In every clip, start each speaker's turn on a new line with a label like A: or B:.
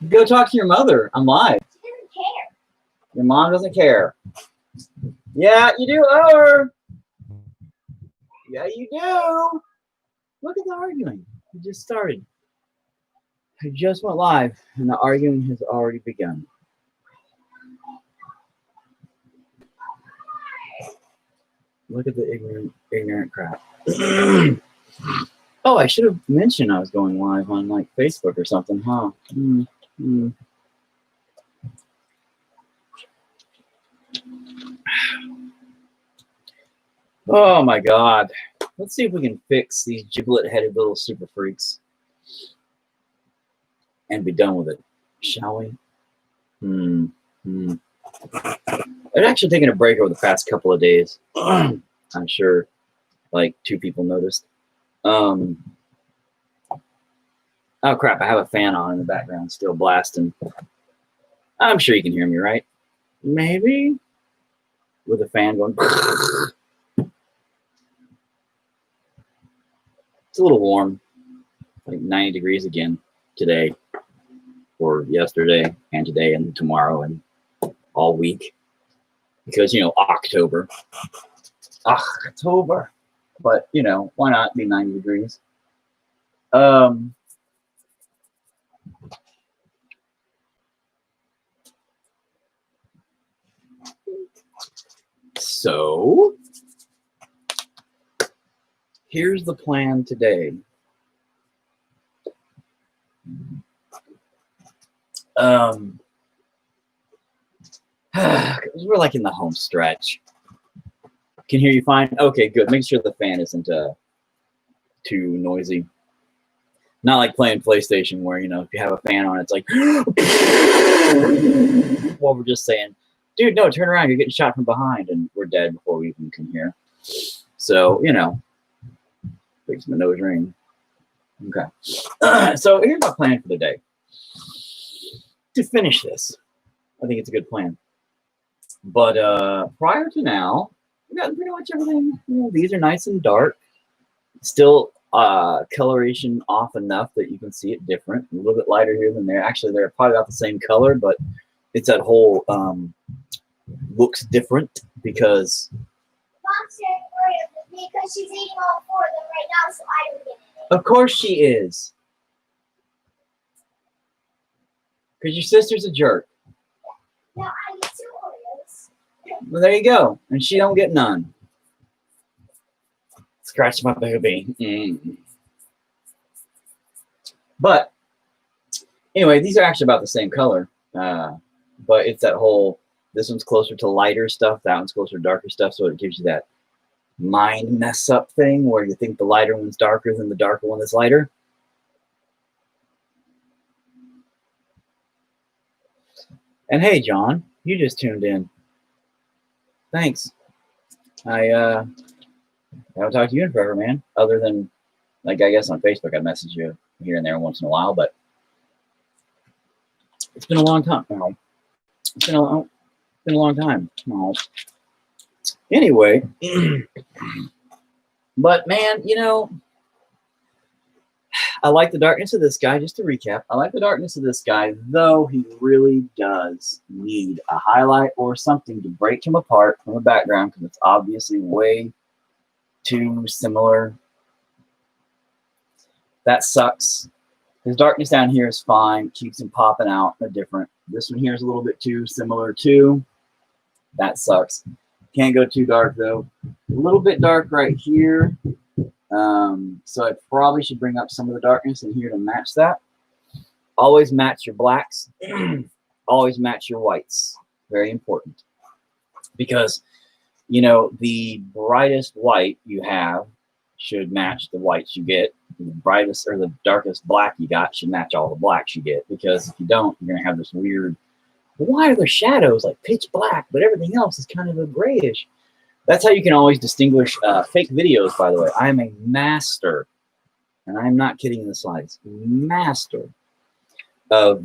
A: Go talk to your mother. I'm live.
B: She doesn't care.
A: Your mom doesn't care. Yeah, you do owe her. Yeah, you do. Look at the arguing. It just started. I just went live, and the arguing has already begun. Look at the ignorant crap. Oh, I should have mentioned I was going live on like Facebook or something, huh? Oh my God. Let's see if we can fix these giblet-headed little super freaks and be done with it, shall we? I've actually taken a break over the past couple of days. I'm sure like 2 people noticed. Oh crap, I have a fan on in the background still blasting. I'm sure you can hear me, right? Maybe? With a fan going. It's a little warm, like 90 degrees again today, or yesterday, and today, and tomorrow, and all week. Because, you know, October. October. But, you know, why not be 90 degrees? So, here's the plan today. We're like in the home stretch. Can hear you fine? Okay, good. Make sure the fan isn't too noisy. Not like playing PlayStation where, you know, if you have a fan on, it's like, well, we're just saying, dude, no, turn around. You're getting shot from behind, and we're dead before we even can hear. So, you know, makes my nose ring. Okay. So here's my plan for the day. To finish this, I think it's a good plan. But prior to now, we got pretty much everything. You know, these are nice and dark. Still coloration off enough that you can see it different. A little bit lighter here than there. Actually, they're probably about the same color, but it's that whole looks different because.
B: Mom said because she's eating all 4 of them right now, so I don't get it.
A: Of course she is. Because your sister's a jerk.
B: No, I get 2 Oreos.
A: Well, there you go. And she don't get none. Scratch my baby. But anyway, these are actually about the same color. But it's that whole, this one's closer to lighter stuff, that one's closer to darker stuff, so it gives you that mind mess up thing where you think the lighter one's darker than the darker one is lighter. And hey, John, you just tuned in. Thanks. I haven't talked to you in forever, man. Other than, like, I guess on Facebook, I message you here and there once in a while, but it's been a long time. No, it's been a long time. No. Anyway, but man, you know, I like the darkness of this guy. Just to recap, I like the darkness of this guy, though he really does need a highlight or something to break him apart from the background because it's obviously way too similar. That sucks. His darkness down here is fine. Keeps him popping out. They're different. This one here is a little bit too similar too. That sucks. Can't go too dark though. A little bit dark right here. So I probably should bring up some of the darkness in here to match that. Always match your blacks. Always match your whites. Very important. Because, you know, the brightest white you have should match the whites you get. The brightest or the darkest black you got should match all the blacks you get. Because if you don't, you're going to have this weird, why are there shadows like pitch black, but everything else is kind of a grayish? That's how you can always distinguish fake videos, by the way. I am a master, and I'm not kidding in the slightest, master of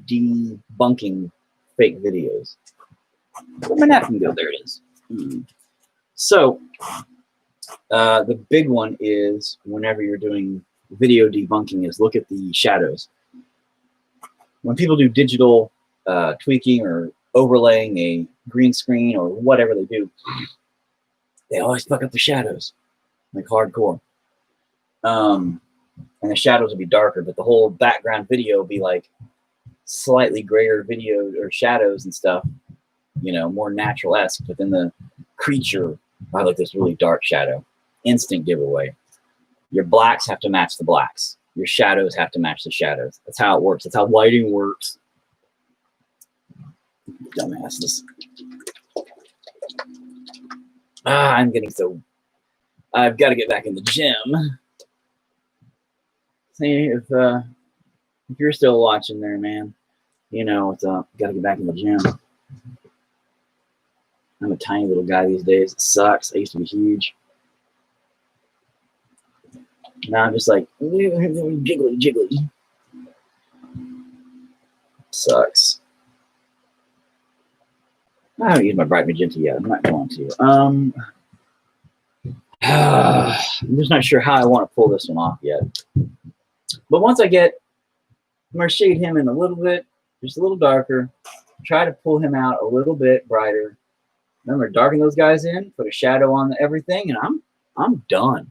A: debunking fake videos. Where'd my napkin go? There it is. So, the big one is whenever you're doing video debunking is look at the shadows. when people do digital tweaking or overlaying a green screen or whatever they do, they always fuck up the shadows, like hardcore. And the shadows will be darker, but the whole background video will be like slightly grayer video or shadows and stuff, you know, more natural-esque. But then the creature, I like this really dark shadow. Instant giveaway. Your blacks have to match the blacks. Your shadows have to match the shadows. That's how it works. That's how lighting works. Dumbasses. I'm getting so... I've got to get back in the gym. See, if you're still watching there, man, you know what's up. Got to get back in the gym. I'm a tiny little guy these days. It sucks. I used to be huge. Now I'm just like, jiggly, jiggly. Sucks. I haven't used my Bright Magenta yet. I'm not going to. I'm just not sure how I want to pull this one off yet. But once I get, I'm going to shade him in a little bit, just a little darker. Try to pull him out a little bit brighter. Remember, darken those guys in, put a shadow on everything, and I'm done.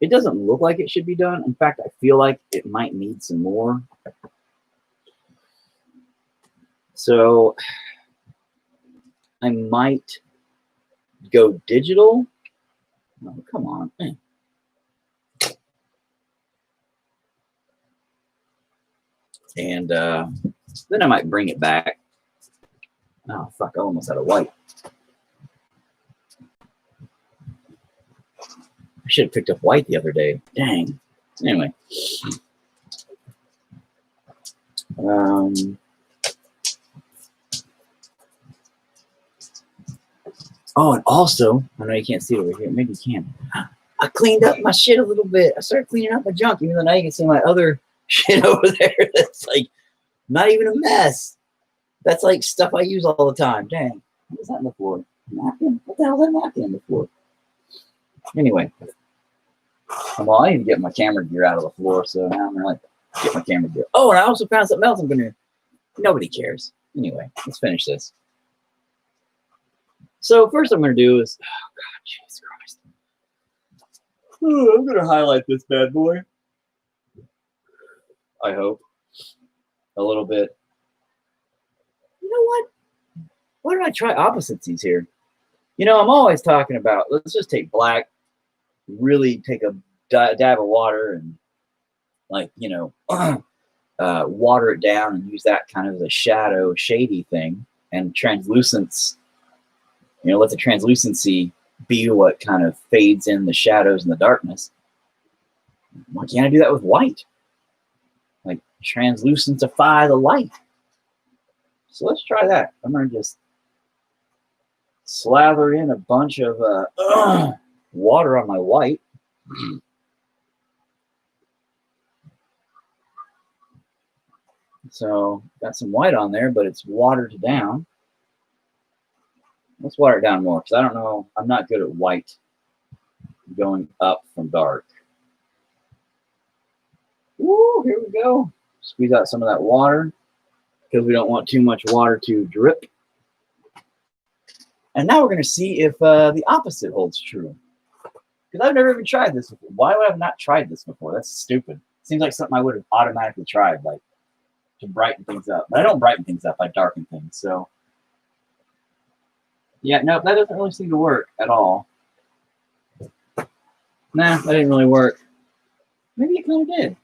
A: It doesn't look like it should be done. In fact, I feel like it might need some more. So I might go digital. Oh, come on. And then I might bring it back. Oh, fuck, I almost had a white. I should have picked up white the other day. Dang. Anyway. Oh, and also, I know you can't see it over here. Maybe you can. I cleaned up my shit a little bit. I started cleaning up my junk, even though now you can see my other shit over there. That's like not even a mess. That's like stuff I use all the time. Dang. What is that on the floor? Napkin? What the hell is that napkin on the floor? Anyway. Well, I need to get my camera gear out of the floor, so now I'm going to like get my camera gear. Oh, and I also found something else I'm going to... Nobody cares. Anyway, let's finish this. So first I'm going to do is... Oh, God, Jesus Christ. I'm going to highlight this bad boy. I hope. A little bit. You know what? Why don't I try opposites here? You know, I'm always talking about, let's just take black, really take a dab of water and, like, you know, water it down and use that kind of as a shadow, shady thing. And translucence, you know, let the translucency be what kind of fades in the shadows and the darkness. Why can't I do that with white? Like, translucentify the light. So let's try that. I'm going to just slather in a bunch of water on my white. So got some white on there, but it's watered down. Let's water it down more, because I don't know. I'm not good at white going up from dark. Woo, here we go. Squeeze out some of that water, because we don't want too much water to drip. And now we're going to see if the opposite holds true. Because I've never even tried this before. Why would I have not tried this before? That's stupid. Seems like something I would have automatically tried, like to brighten things up. But I don't brighten things up, I darken things. So, yeah, no, that doesn't really seem to work at all. Nah, that didn't really work. Maybe it kind of did.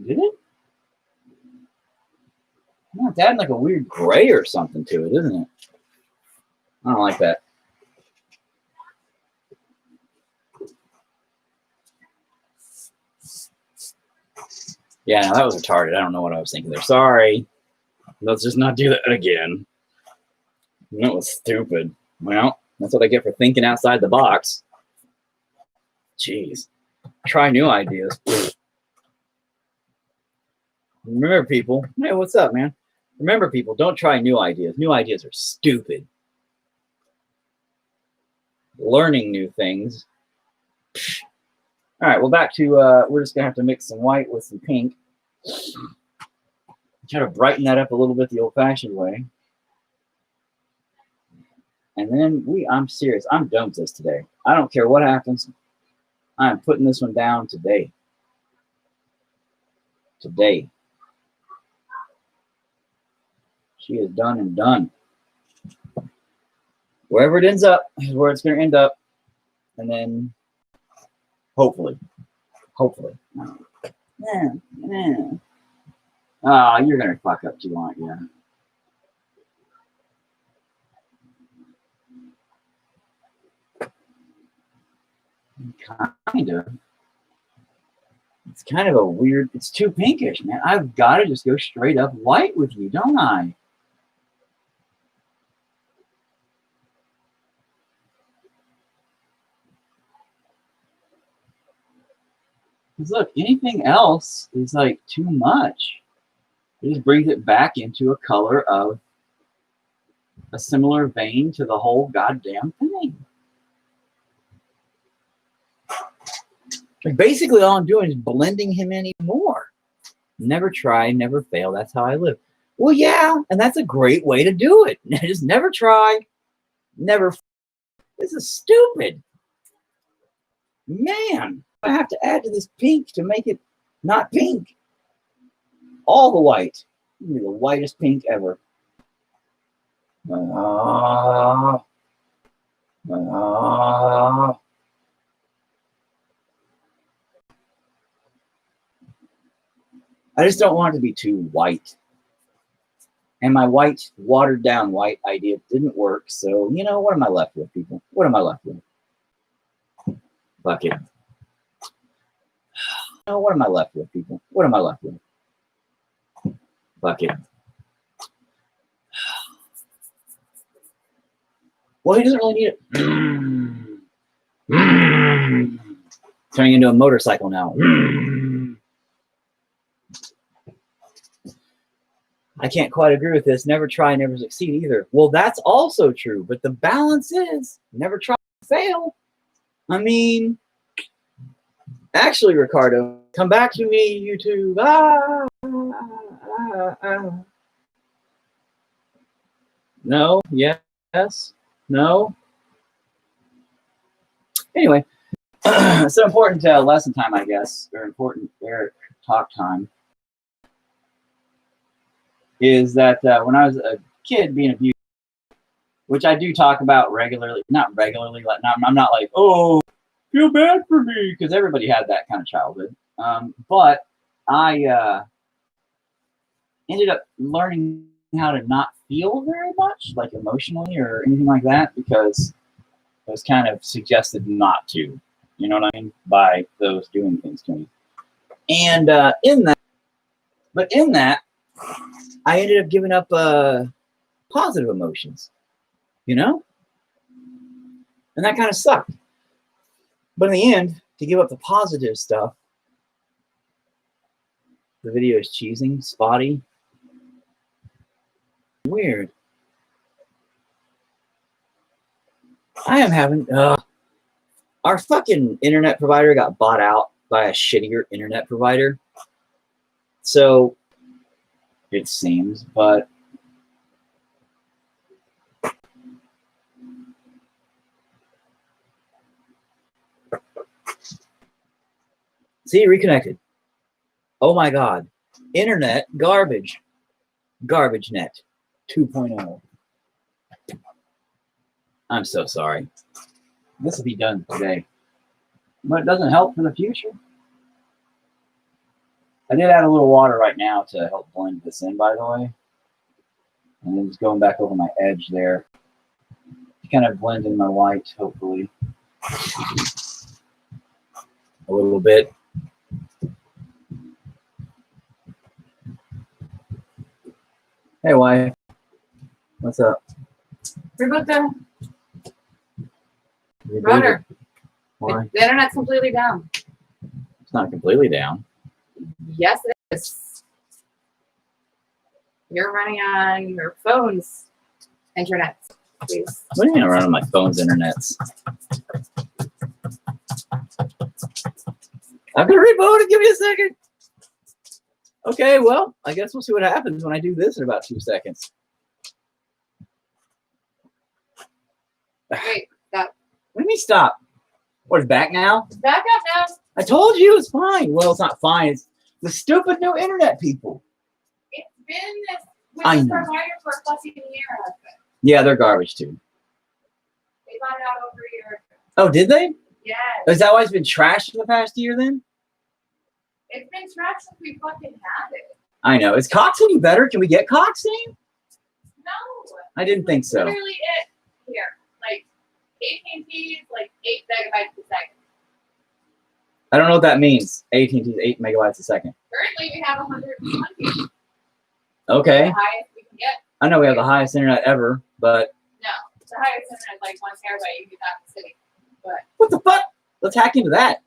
A: Did it? No, it's adding like a weird gray or something to it, isn't it? I don't like that. Yeah, no, that was retarded. I don't know what I was thinking there. Sorry. Let's just not do that again. That was stupid. Well, that's what I get for thinking outside the box. Jeez. Try new ideas. Remember, people. Hey, what's up, man? Remember, people, don't try new ideas. New ideas are stupid. Learning new things. All right, well, back to, we're just going to have to mix some white with some pink. Try to brighten that up a little bit the old-fashioned way. And then I'm serious. I'm done with this today. I don't care what happens. I'm putting this one down today. Today. She is done and done. Wherever it ends up is where it's going to end up. And then, hopefully. Oh, you're going to fuck up too, aren't you? Kind of. It's kind of a weird, it's too pinkish, man. I've got to just go straight up white with you, don't I? Because look, anything else is like too much. It just brings it back into a color of a similar vein to the whole goddamn thing. Like basically all I'm doing is blending him in even more. Never try, never fail. That's how I live. Well, yeah, and that's a great way to do it. Just never try, never. This is stupid. Man, I have to add to this pink to make it not pink. All the white. Give me the whitest pink ever. I just don't want it to be too white. And my white, watered down white idea didn't work. So, you know, what am I left with, people? What am I left with? Fuck it. You know, what am I left with, people? What am I left with? Fuck it. Well, he doesn't really need it. Turning into a motorcycle now. I can't quite agree with this. Never try, never succeed either. Well, that's also true. But the balance is never try to fail. I mean, actually, Ricardo, come back to me, YouTube. No, yes, no. Anyway, it's an important lesson time, I guess, or important Eric talk time. Is that when I was a kid being abused, which I do talk about regularly, not regularly, like I'm not like, oh, feel bad for me, because everybody had that kind of childhood. But I ended up learning how to not feel very much, like emotionally or anything like that, because I was kind of suggested not to, you know what I mean, by those doing things to me. And in that, I ended up giving up positive emotions, you know? And that kind of sucked. But in the end, to give up the positive stuff, the video is cheesing, spotty. Weird. I am having... our fucking internet provider got bought out by a shittier internet provider. So... it seems, but see, reconnected. Oh my God. Internet garbage. Garbage net 2.0. I'm so sorry. This will be done today. But it doesn't help for the future. I did add a little water right now to help blend this in, by the way. And then just going back over my edge there. To kind of blend in my white, hopefully. A little bit. Hey, wife. What's up?
C: Reboot the router.
A: Why?
C: The internet's completely down.
A: It's not completely down.
C: Yes, it is. You're running on your phone's internet, please.
A: What do you mean I'm running my phone's internets? I'm gonna reboot it. Give me a second. Okay, well, I guess we'll see what happens when I do this in about 2 seconds.
C: Wait, that
A: What do you mean stop? What, it's back now?
C: back up now.
A: I told you it's fine. Well, it's not fine. It's the stupid new internet people.
C: It's been this with
A: I
C: this
A: know.
C: provider for a fucking year, husband.
A: Yeah, they're garbage too.
C: They got it out over a year ago.
A: Oh, did they?
C: Yes.
A: Is that why it's been trashed in the past year then?
C: It's been trash since we fucking had it.
A: I know. Is Cox any better? Can we get Cox any?
C: No.
A: I didn't think so.
C: Literally it here. Like AT&T is like 8 megabytes a second.
A: I don't know what that means. AT&T is 8 megabytes a second.
C: Currently we have 120.
A: Okay.
C: The highest we can get.
A: I know we have the highest internet ever, but
C: No. The highest internet is like 1 terabyte you get out of the city. But
A: what the fuck? Let's hack into that.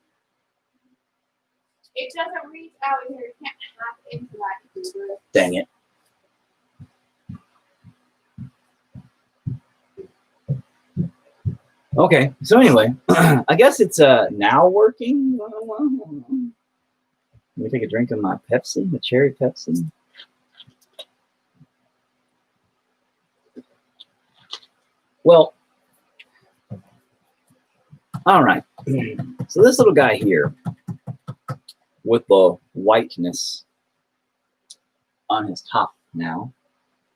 C: it doesn't reach out here. You can't hack into that computer.
A: Dang it. Okay, so anyway, I guess it's now working. Let me take a drink of my Pepsi, the cherry Pepsi. Well, all right. So this little guy here with the whiteness on his top now,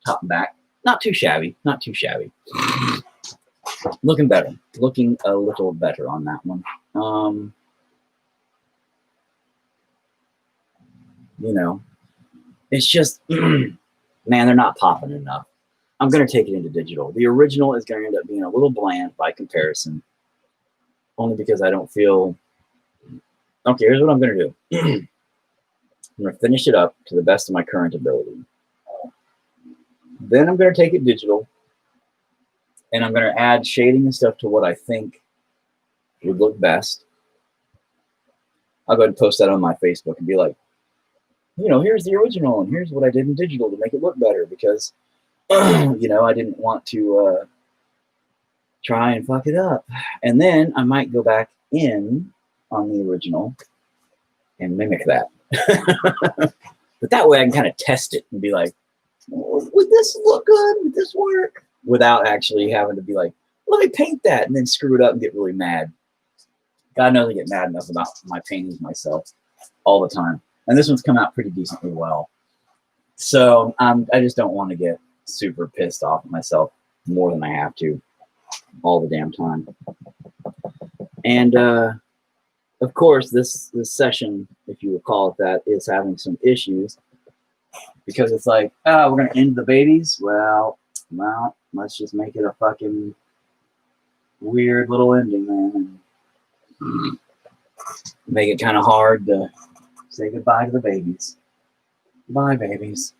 A: top and back, not too shabby, not too shabby. Looking better, looking a little better on that one. You know, it's just, man, they're not popping enough. I'm going to take it into digital. The original is going to end up being a little bland by comparison, only because I don't feel, okay, here's what I'm going to do. I'm going to finish it up to the best of my current ability. Then I'm going to take it digital, and I'm going to add shading and stuff to what I think would look best. I'll go ahead and post that on my Facebook and be like, you know, here's the original, and here's what I did in digital to make it look better, because, you know, I didn't want to try and fuck it up. And then I might go back in on the original and mimic that. But that way I can kind of test it and be like, would this look good? Would this work? Without actually having to be like, let me paint that and then screw it up and get really mad. God knows I get mad enough about my paintings myself all the time. And this one's come out pretty decently well. So I just don't want to get super pissed off at myself more than I have to all the damn time. And of course, this session, if you would call it that, is having some issues because it's like, oh, we're gonna end the babies. Well, let's just make it a fucking weird little ending, man. And make it kind of hard to say goodbye to the babies. Bye, babies.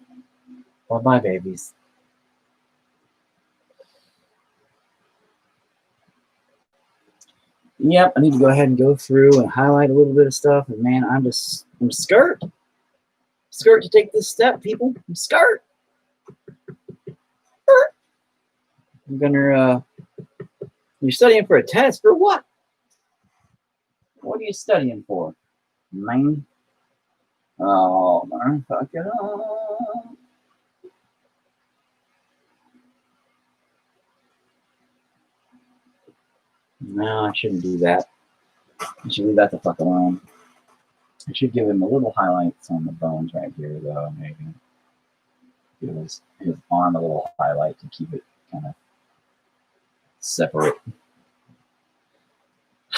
A: Bye, babies. Yep, I need to go ahead and go through and highlight a little bit of stuff. And man, I'm scared. Scared to take this step, people. I'm scared. I'm gonna, you're studying for a test. For what? What are you studying for, man? Oh, man, fuck it up. No, I shouldn't do that. I should leave that the fuck alone. I should give him a little highlights on the bones right here, though, maybe. Give his arm a little highlight to keep it kind of separate.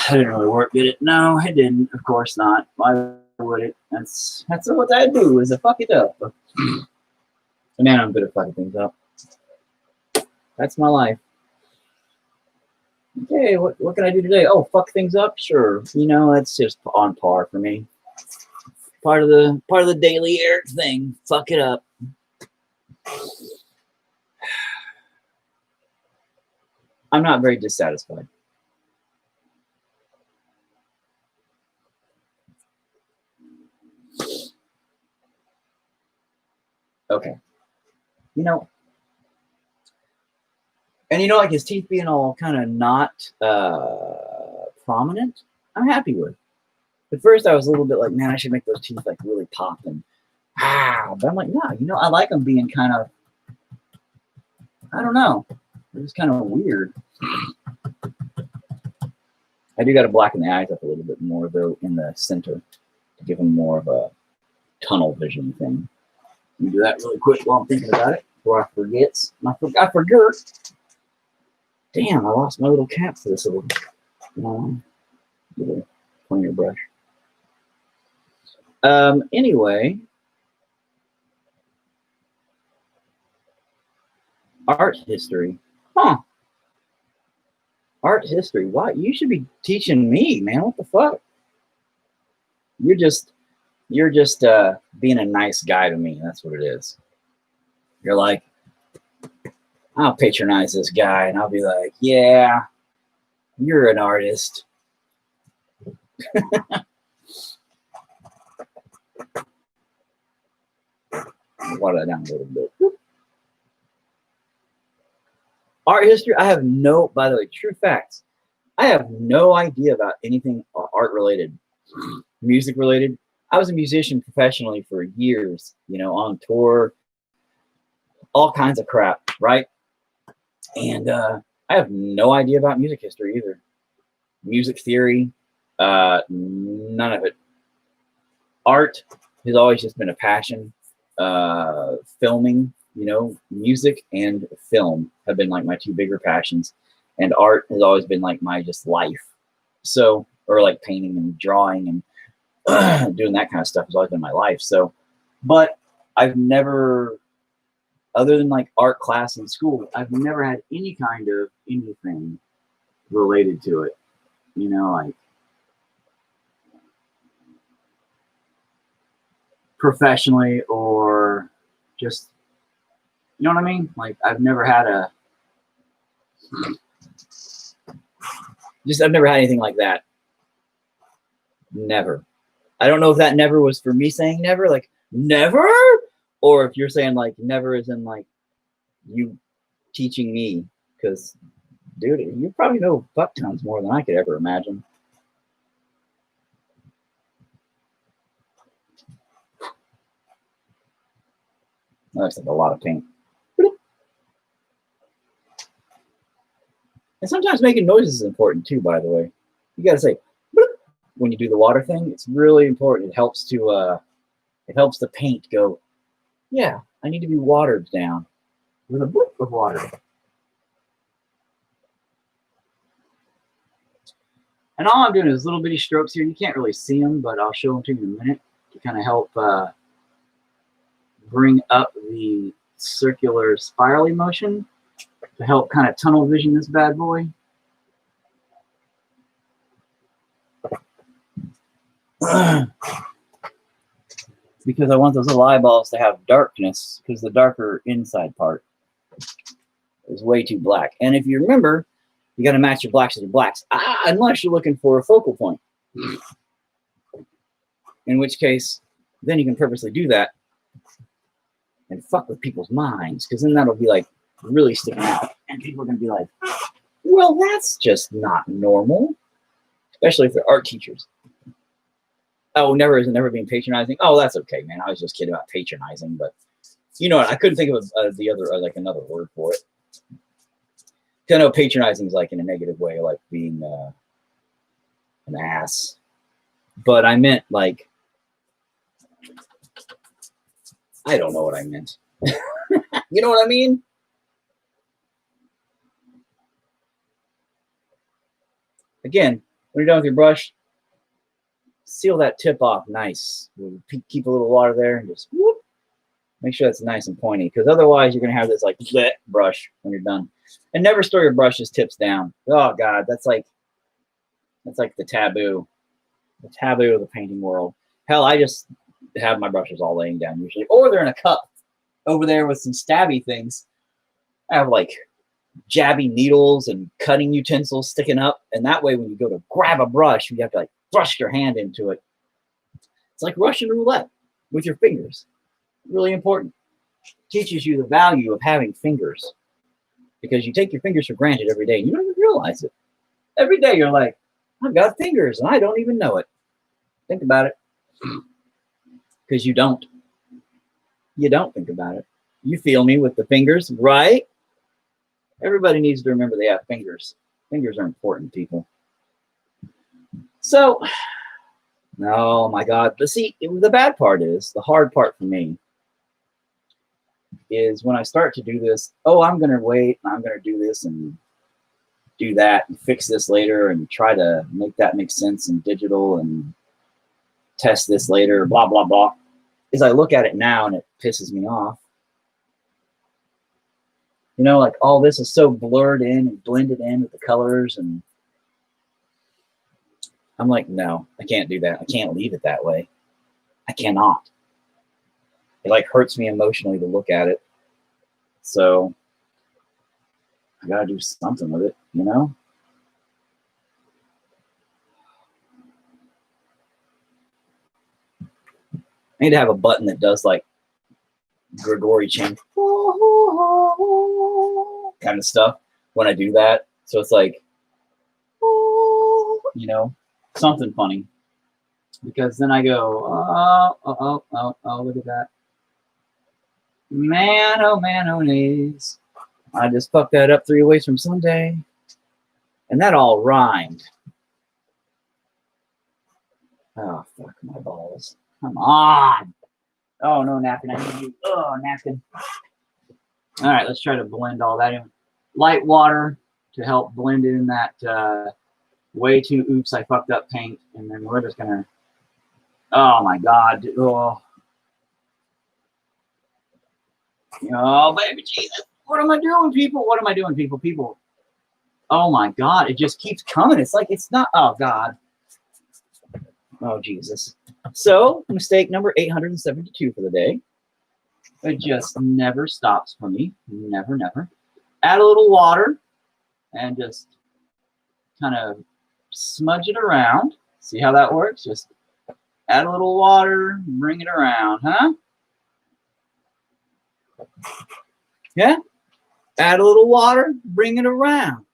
A: I didn't really work, did it? No, it didn't. Of course not. Why would it? That's what I do, is to fuck it up. Man, I'm good at fucking things up. That's my life. Okay, what can I do today? Oh, fuck things up? Sure. You know, that's just on par for me. Part of the daily Eric thing. Fuck it up. I'm not very dissatisfied. Okay. You know, and you know, like his teeth being all kind of not prominent, I'm happy with. At first, I was a little bit like, man, I should make those teeth like really pop and But I'm like, no, you know, I like them being kind of, I don't know, they're just kind of weird. I do got to blacken the eyes up a little bit more though in the center to give them more of a tunnel vision thing. Let me do that really quick while I'm thinking about it before I forget. I forgot. Damn, I lost my little cap for this little pointer brush. Anyway, art history. Huh. Art history. What? You should be teaching me, man. What the fuck? You're just being a nice guy to me. That's what it is. You're like, I'll patronize this guy and I'll be like, yeah, you're an artist. Water that down a little bit. Art history, I have no, by the way, true facts. I have no idea about anything art related, music related. I was a musician professionally for years, you know, on tour, all kinds of crap, right? And I have no idea about music history either. Music theory, none of it. Art has always just been a passion. Filming, you know, music and film have been like my two bigger passions, and art has always been like my just life. So, or like painting and drawing and doing that kind of stuff has always been my life. So, but I've never, other than like art class in school, I've never had any kind of anything related to it, you know, like professionally or just, you know what I mean? Like I've never had I've never had anything like that. Never. I don't know if that never was for me saying never, like never, or if you're saying like never as in like you teaching me, because dude, you probably know fuck tons more than I could ever imagine. That's like a lot of paint. And sometimes making noises is important too, by the way. You gotta say when you do the water thing, it's really important. It helps the paint go, yeah, I need to be watered down with a bloop of water. And all I'm doing is little bitty strokes here. You can't really see them, but I'll show them to you in a minute to kind of help bring up the circular spirally motion to help kind of tunnel vision this bad boy. Because I want those little eyeballs to have darkness, because the darker inside part is way too black. And if you remember, you got to match your blacks with your blacks, unless you're looking for a focal point. In which case, then you can purposely do that and fuck with people's minds, because then that'll be like really sticking out. And people are going to be like, well, that's just not normal. Especially if they're art teachers. Oh, never being patronizing. Oh, that's okay, man. I was just kidding about patronizing, but you know what? I couldn't think of the other, like another word for it. I know patronizing is like in a negative way, like being an ass. But I meant like, I don't know what I meant. You know what I mean? Again, when you're done with your brush, seal that tip off nice. Keep a little water there and just whoop. Make sure that's nice and pointy, because otherwise you're going to have this like brush when you're done. And never store your brushes tips down. Oh God, that's like the taboo of the painting world. Hell, I just have my brushes all laying down usually, or they're in a cup over there with some stabby things. I have like jabby needles and cutting utensils sticking up, and that way when you go to grab a brush, you have to like thrust your hand into it. It's like Russian roulette with your fingers. Really important. Teaches you the value of having fingers, because you take your fingers for granted every day and you don't even realize it. Every day you're like, I've got fingers and I don't even know it. Think about it. Because you don't. You don't think about it. You feel me with the fingers, right? Everybody needs to remember they have fingers. Fingers are important, people. So, oh my God. But see, the bad part is, the hard part for me is when I start to do this, oh, I'm going to wait, and I'm going to do this and do that and fix this later and try to make that make sense in digital and test this later, blah, blah, blah. Is I look at it now and it pisses me off. You know, like all this is so blurred in and blended in with the colors, and I'm like, no, I can't do that. I can't leave it that way. I cannot. It like hurts me emotionally to look at it. So I gotta do something with it, you know? I need to have a button that does like Grigori chant kind of stuff when I do that. So it's like, you know, something funny. Because then I go, oh, look at that. Man, oh, nays. I just fucked that up 3 ways from Sunday. And that all rhymed. Oh, fuck my balls. Come on. Oh, no napkin. I need you. Oh, napkin. All right, let's try to blend all that in. Light water to help blend in that way too oops, I fucked up paint. And then we're just going to, oh my God. Oh, baby Jesus. What am I doing, people? What am I doing, people? People. Oh my God. It just keeps coming. It's like it's not. Oh God. Oh Jesus. So mistake number 872 for the day. It just never stops for me. Never, never. Add a little water and just kind of smudge it around. See how that works? Just add a little water, bring it around, huh? Yeah? Add a little water, bring it around.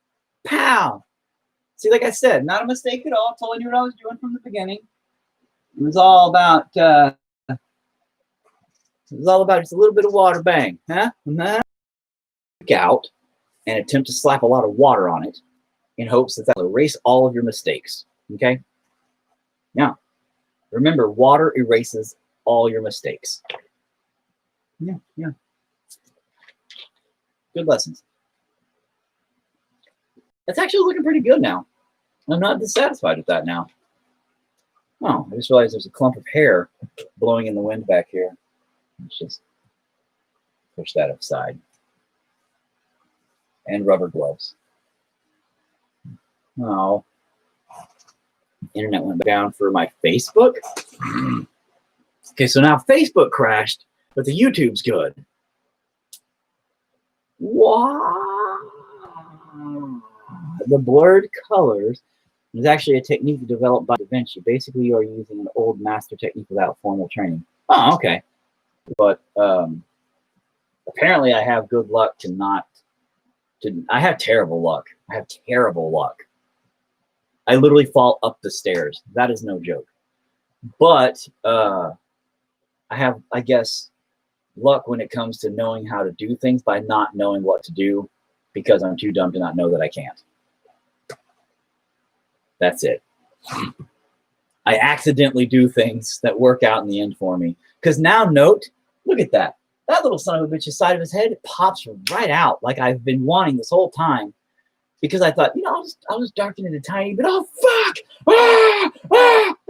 A: Pow! See, like I said, not a mistake at all. Totally knew what I was doing from the beginning. It was all about just a little bit of water, bang, huh? Out and attempt to slap a lot of water on it in hopes that that'll erase all of your mistakes. Okay? Now, remember, water erases all your mistakes. Yeah. Good lessons. It's actually looking pretty good now. I'm not dissatisfied with that now. Oh, I just realized there's a clump of hair blowing in the wind back here. Let's just push that aside. And rubber gloves. Oh. Internet went down for my Facebook. Okay, so now Facebook crashed, but the YouTube's good. Wow. The blurred colors is actually a technique developed by didnt. Basically, you are using an old master technique without formal training. Oh, okay. But apparently I have good luck I have terrible luck. I literally fall up the stairs. That is no joke. But I have, I guess, luck when it comes to knowing how to do things by not knowing what to do because I'm too dumb to not know that I can't. That's it. I accidentally do things that work out in the end for me. Because now note, look at that. That little son of a bitch's side of his head pops right out like I've been wanting this whole time. Because I thought, you know, I'll just darken it a tiny bit. Oh, fuck!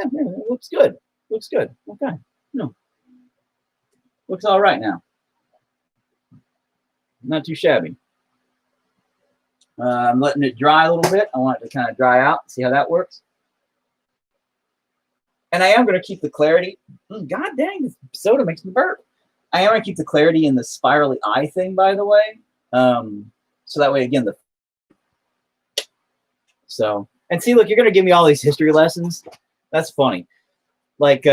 A: It looks good. Looks good. Okay. No. Looks all right now. Not too shabby. I'm letting it dry a little bit. I want it to kind of dry out. See how that works? And I am going to keep the clarity. God dang, this soda makes me burp. I am going to keep the clarity in the spirally eye thing, by the way. So that way, again, and see, look, you're going to give me all these history lessons. That's funny. Like,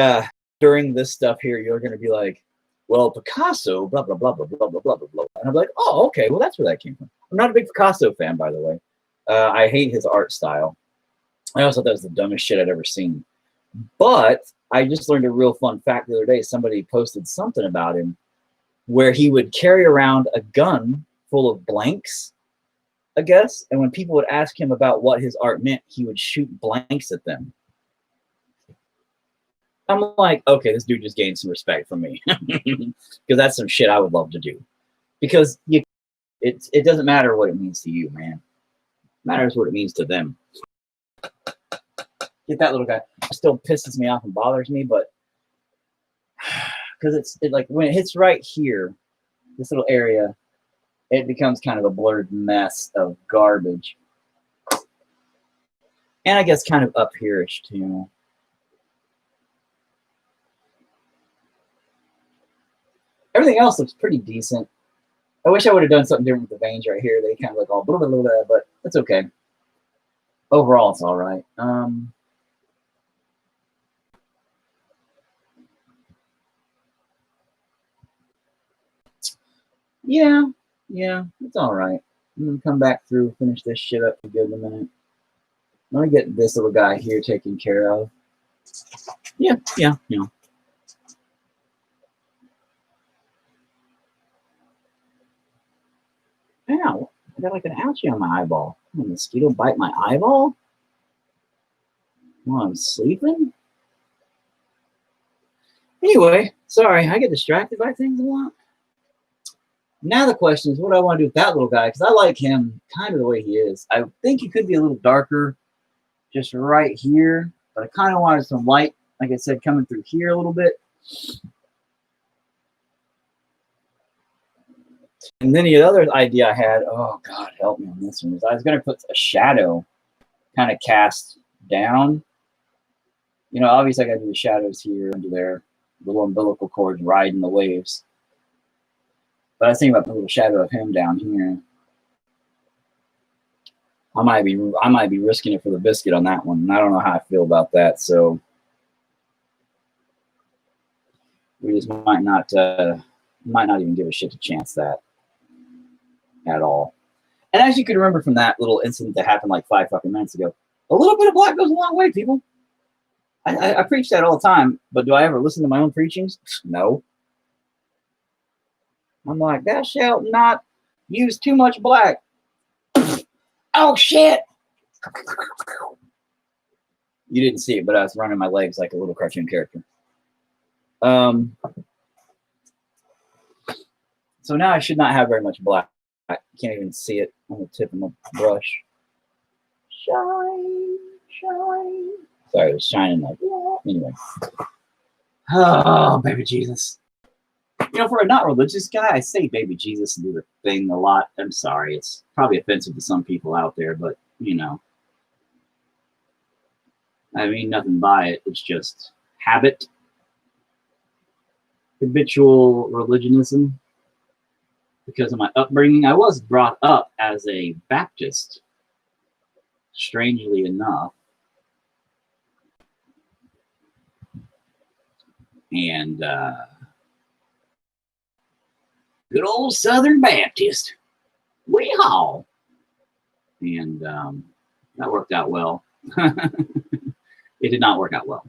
A: during this stuff here, you're going to be like, well, Picasso, blah, blah, blah, blah, blah, blah, blah, blah, blah. And I'm like, oh, okay, well, that's where that came from. I'm not a big Picasso fan, by the way. I hate his art style. I also thought that was the dumbest shit I'd ever seen. But I just learned a real fun fact the other day. Somebody posted something about him. where he would carry around a gun full of blanks, I guess. And when people would ask him about what his art meant, he would shoot blanks at them. I'm like, okay, this dude just gained some respect from me. Because that's some shit I would love to do. Because it doesn't matter what it means to you, man. It matters what it means to them. Get that little guy. It still pisses me off and bothers me, but because it like when it hits right here, this little area, it becomes kind of a blurred mess of garbage. And I guess kind of up here-ish too. Everything else looks pretty decent. I wish I would have done something different with the veins right here. They kind of look all blah, blah, blah, blah, but it's okay. Overall, it's all right. Yeah, it's all right. I'm gonna come back through, finish this shit up for good in a minute. Let me get this little guy here taken care of. Yeah. Ow, I got like an ouchie on my eyeball. A mosquito bite my eyeball while I'm sleeping? Anyway, sorry, I get distracted by things a lot. Now the question is, what do I want to do with that little guy? Because I like him kind of the way he is. I think he could be a little darker just right here, but I kind of wanted some light, like I said, coming through here a little bit. And then the other idea I had, oh God, help me on this one, is I was going to put a shadow kind of cast down. You know, obviously I got to do the shadows here under there, little umbilical cords riding the waves. But I was thinking about the little shadow of him down here. I might be risking it for the biscuit on that one, and I don't know how I feel about that. So we just might not even give a shit to chance that at all. And as you can remember from that little incident that happened like 5 fucking minutes ago, a little bit of black goes a long way, people. I preach that all the time, but do I ever listen to my own preachings? No. I'm like, thou shalt not use too much black. Oh, shit. You didn't see it, but I was running my legs like a little cartoon character. So now I should not have very much black. I can't even see it on the tip of my brush. Shine, shine. Sorry, it was shining like that. Anyway. Oh, baby Jesus. You know, for a not religious guy, I say baby Jesus and do the thing a lot. I'm sorry. It's probably offensive to some people out there, but, you know. I mean, nothing by it. It's just habit. Habitual religionism. Because of my upbringing, I was brought up as a Baptist, strangely enough. And good old Southern Baptist. Weehaw! And that worked out well. It did not work out well.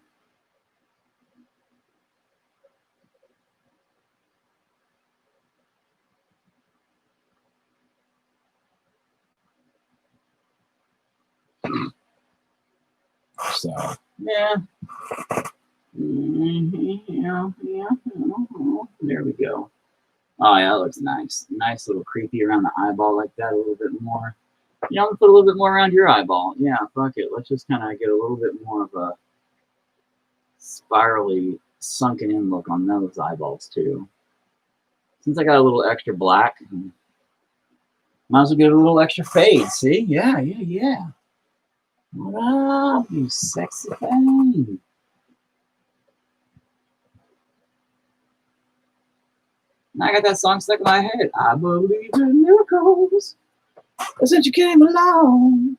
A: So, yeah. Yeah. There we go. Oh, yeah, that looks nice. Nice little creepy around the eyeball like that a little bit more. You know, I'm gonna put a little bit more around your eyeball. Yeah, fuck it. Let's just kind of get a little bit more of a spirally sunken in look on those eyeballs too. Since I got a little extra black, might as well get a little extra fade. See? Yeah. What up, you sexy thing? Now I got that song stuck in my head. I believe in miracles. Since you came along,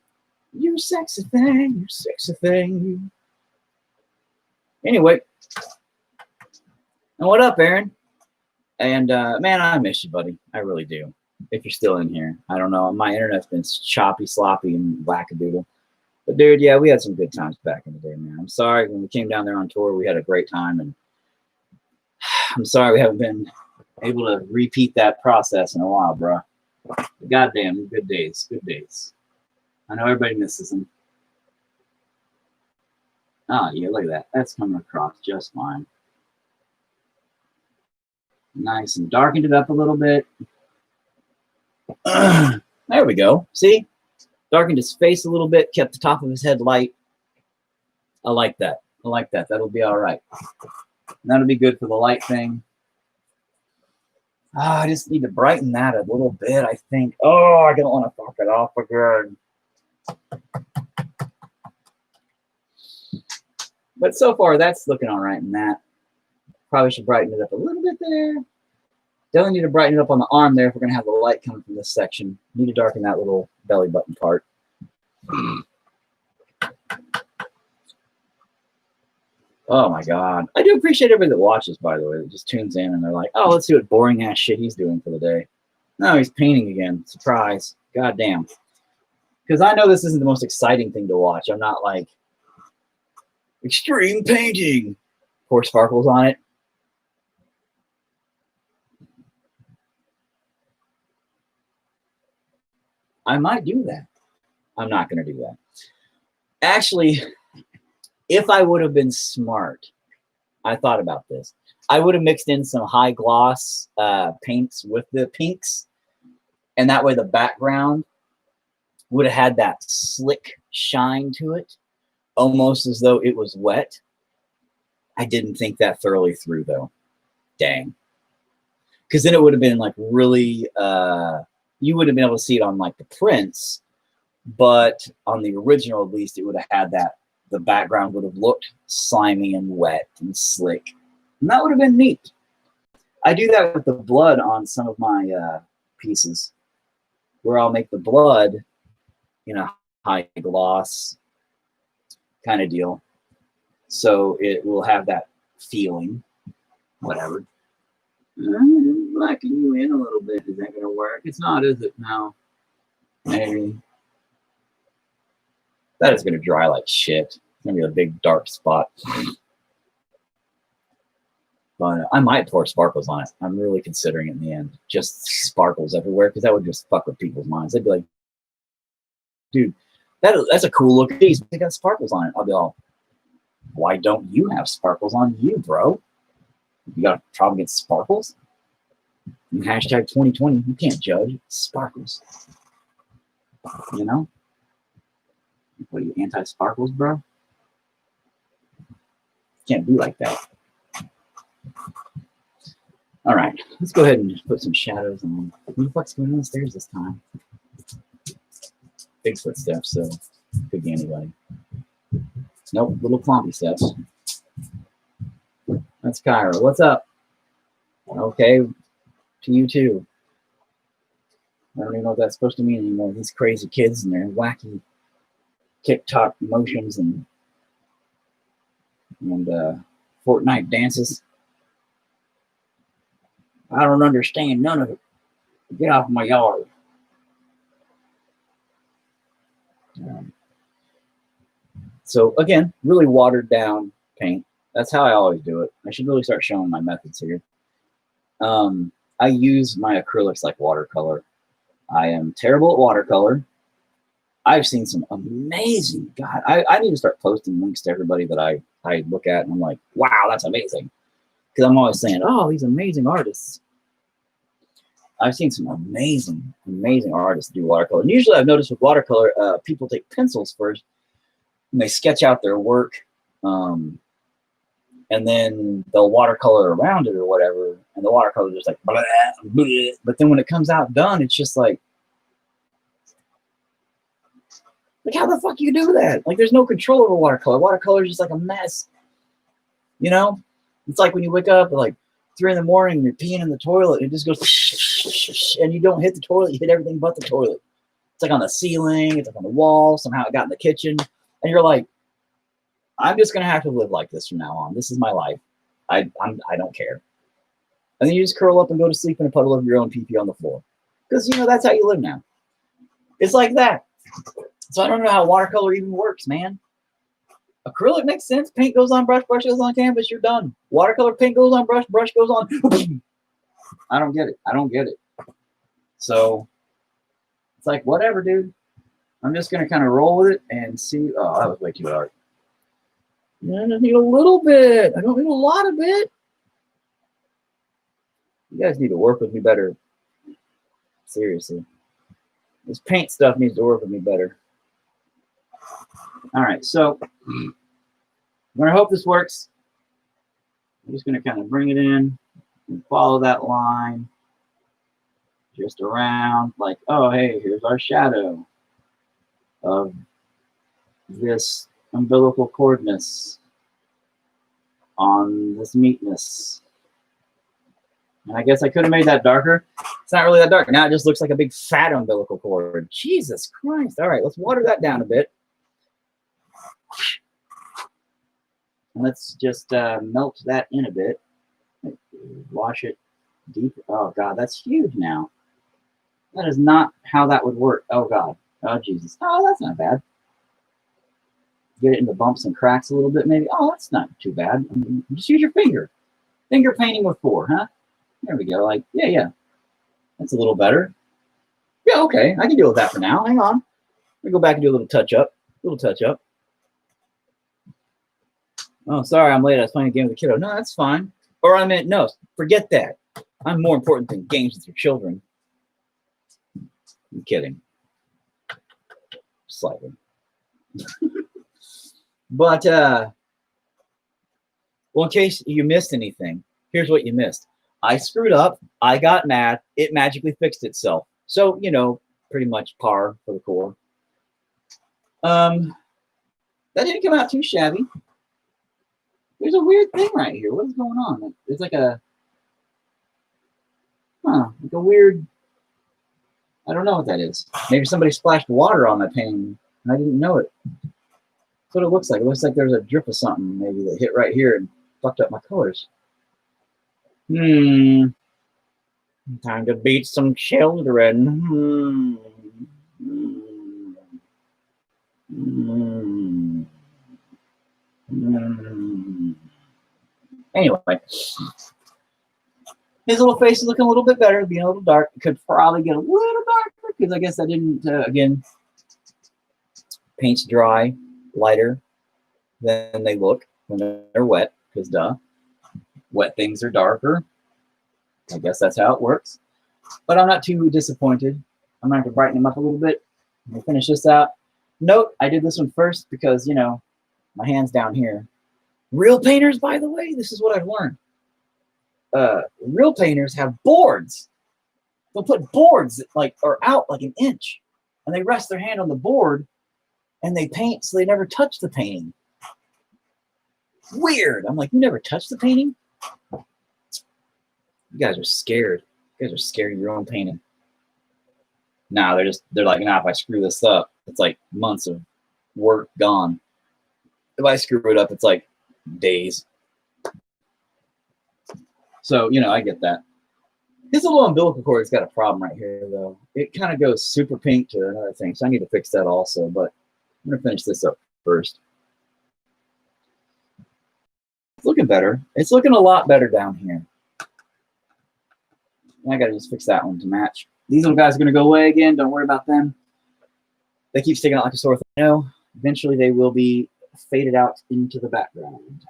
A: you sexy thing, Anyway. And what up, Aaron? And man, I miss you, buddy. I really do. If you're still in here. I don't know. My internet's been choppy, sloppy, and wackadoodle. But dude, yeah, we had some good times back in the day, man. I'm sorry when we came down there on tour, we had a great time, and I'm sorry we haven't been Able to repeat that process in a while, bro. Goddamn, good days, good days. I know everybody misses them. Oh, yeah, look at that. That's coming across just fine. Nice and darkened it up a little bit. There we go. See? Darkened his face a little bit, kept the top of his head light. I like that. I like that. That'll be all right. That'll be good for the light thing. I just need to brighten that a little bit, I think. Oh, I don't want to fuck it off again. But so far, that's looking all right in that. Probably should brighten it up a little bit there. Definitely need to brighten it up on the arm there if we're going to have the light coming from this section. Need to darken that little belly button part. Oh my God. I do appreciate everybody that watches, by the way, that just tunes in and they're like, oh, let's see what boring ass shit he's doing for the day. No, he's painting again. Surprise. God damn. Because I know this isn't the most exciting thing to watch. I'm not like, extreme painting. Pour sparkles on it. I might do that. I'm not going to do that. Actually, if I would have been smart, I thought about this. I would have mixed in some high gloss paints with the pinks. And that way the background would have had that slick shine to it. Almost as though it was wet. I didn't think that thoroughly through, though. Dang. Because then it would have been like really, you would have been able to see it on like the prints, but on the original, at least, it would have had that, the background would have looked slimy and wet and slick. And that would have been neat. I do that with the blood on some of my pieces, where I'll make the blood in a high gloss kind of deal. So it will have that feeling, whatever. Blacking you in a little bit. Is that going to work? It's not, is it? No. Maybe. That is going to dry like shit. It's going to be a big dark spot. But I might pour sparkles on it. I'm really considering it in the end. Just sparkles everywhere, because that would just fuck with people's minds. They'd be like, dude, that's a cool look piece. They got sparkles on it. I'll be all, why don't you have sparkles on you, bro? You got a problem against sparkles? And hashtag 2020, you can't judge. Sparkles. You know? What are you, anti-sparkles, bro? Can't be like that. All right, let's go ahead and put some shadows on. Who the fuck's going on the stairs this time? Big footsteps, so could be anybody. Nope, little clumpy steps. That's Kyra. What's up? Okay, to you too. I don't even know what that's supposed to mean anymore. These crazy kids and their wacky TikTok motions and Fortnite dances. I don't understand none of it. Get off my yard. So again, really watered down paint. That's how I always do it. I should really start showing my methods here. I use my acrylics like watercolor. I am terrible at watercolor. I've seen some amazing, God, I need to start posting links to everybody that I look at and I'm like, wow, that's amazing. Because I'm always saying, oh, these amazing artists. I've seen some amazing, amazing artists do watercolor. And usually I've noticed with watercolor, people take pencils first and they sketch out their work. And then they'll watercolor around it or whatever. And the watercolor is just like, blah, blah. But then when it comes out done, it's just like how the fuck you do that? Like, there's no control over watercolor. Watercolor is just like a mess. You know? It's like when you wake up at like 3 in the morning and you're peeing in the toilet, and it just goes, and you don't hit the toilet, you hit everything but the toilet. It's like on the ceiling, it's like on the wall, somehow it got in the kitchen. And you're like, I'm just going to have to live like this from now on. This is my life. I don't care. And then you just curl up and go to sleep in a puddle of your own pee-pee on the floor. Because, you know, that's how you live now. It's like that. So I don't know how watercolor even works, man. Acrylic makes sense. Paint goes on brush, brush goes on canvas, you're done. Watercolor, paint goes on brush, brush goes on. I don't get it. I don't get it. So it's like, whatever, dude. I'm just going to kind of roll with it and see. Oh, that was way too dark. I just need a little bit. I don't need a lot of it. You guys need to work with me better. Seriously. This paint stuff needs to work with me better. All right, so I'm going to hope this works. I'm just going to kind of bring it in and follow that line just around, like, oh, hey, here's our shadow of this umbilical cordness on this meatness. And I guess I could have made that darker. It's not really that dark. Now it just looks like a big fat umbilical cord. Jesus Christ. All right, let's water that down a bit. And let's just melt that in a bit. Wash it deep. Oh, God, that's huge now. That is not how that would work. Oh, God. Oh, Jesus. Oh, that's not bad. Get it into bumps and cracks a little bit, maybe. Oh, that's not too bad. I mean, just use your finger. Finger painting with 4, huh? There we go. Like, yeah. That's a little better. Yeah, okay. I can deal with that for now. Hang on. Let me go back and do a little touch-up. Oh, sorry, I'm late. I was playing a game with the kiddo. No, that's fine. Or I meant, no, forget that. I'm more important than games with your children. I'm kidding. Slightly. But, well, in case you missed anything, here's what you missed. I screwed up. I got mad. It magically fixed itself. So, you know, pretty much par for the core. That didn't come out too shabby. There's a weird thing right here. What is going on? It's like a, like a weird, I don't know what that is. Maybe somebody splashed water on my painting and I didn't know it. That's what it looks like. It looks like there's a drip of something maybe that hit right here and fucked up my colors. Time to beat some children. Anyway, his little face is looking a little bit better, being a little dark. It could probably get a little darker because I guess I didn't, again, paint's dry, lighter than they look when they're wet, because duh, wet things are darker. I guess that's how it works. But I'm not too disappointed. I'm going to have to brighten them up a little bit. We'll finish this out. Note, I did this one first because, you know, my hand's down here. Real painters, by the way, this is what I've learned. Real painters have boards. They'll put boards that like are out like an inch, and they rest their hand on the board, and they paint so they never touch the painting. Weird. I'm like, you never touch the painting? You guys are scared. You guys are scared of your own painting. Nah, they're like, nah, if I screw this up, it's like months of work gone. If I screw it up, it's like days. So, you know, I get that. This little umbilical cord's got a problem right here, though. It kind of goes super pink to another thing, so I need to fix that also, but I'm going to finish this up first. It's looking better. It's looking a lot better down here. I got to just fix that one to match. These little guys are going to go away again. Don't worry about them. They keep sticking out like a sore thumb. No, eventually they will be faded out into the background.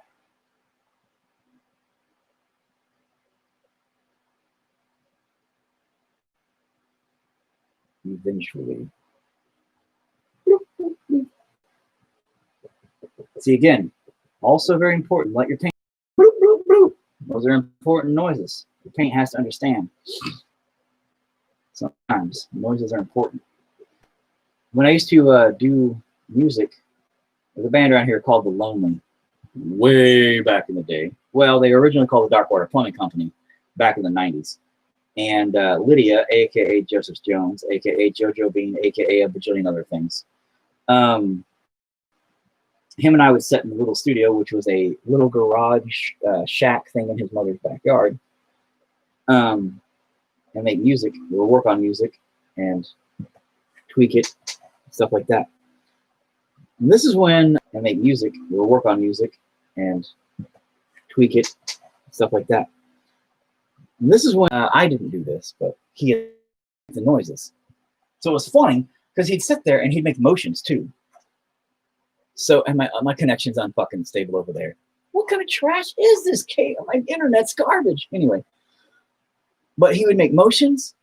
A: Eventually. See, again, also very important. Let your paint. Bloop, bloop, bloop. Those are important noises. The paint has to understand. Sometimes noises are important. When I used to do music, there's a band around here called The Lonely, way back in the day. Well, they originally called the Dark Water Plumbing Company back in the 90s. And Lydia, a.k.a. Joseph Jones, a.k.a. JoJo Bean, a.k.a. a bajillion other things. Him and I would sit in the little studio, which was a little garage shack thing in his mother's backyard, and make music. We'll work on music and tweak it, stuff like that. And this is when I make music. We'll work on music and tweak it, stuff like that. And this is when I didn't do this, but he had the noises. So it was funny because he'd sit there and he'd make motions too. So, and my connection's unfucking stable over there. What kind of trash is this, Kate? My internet's garbage. Anyway, but he would make motions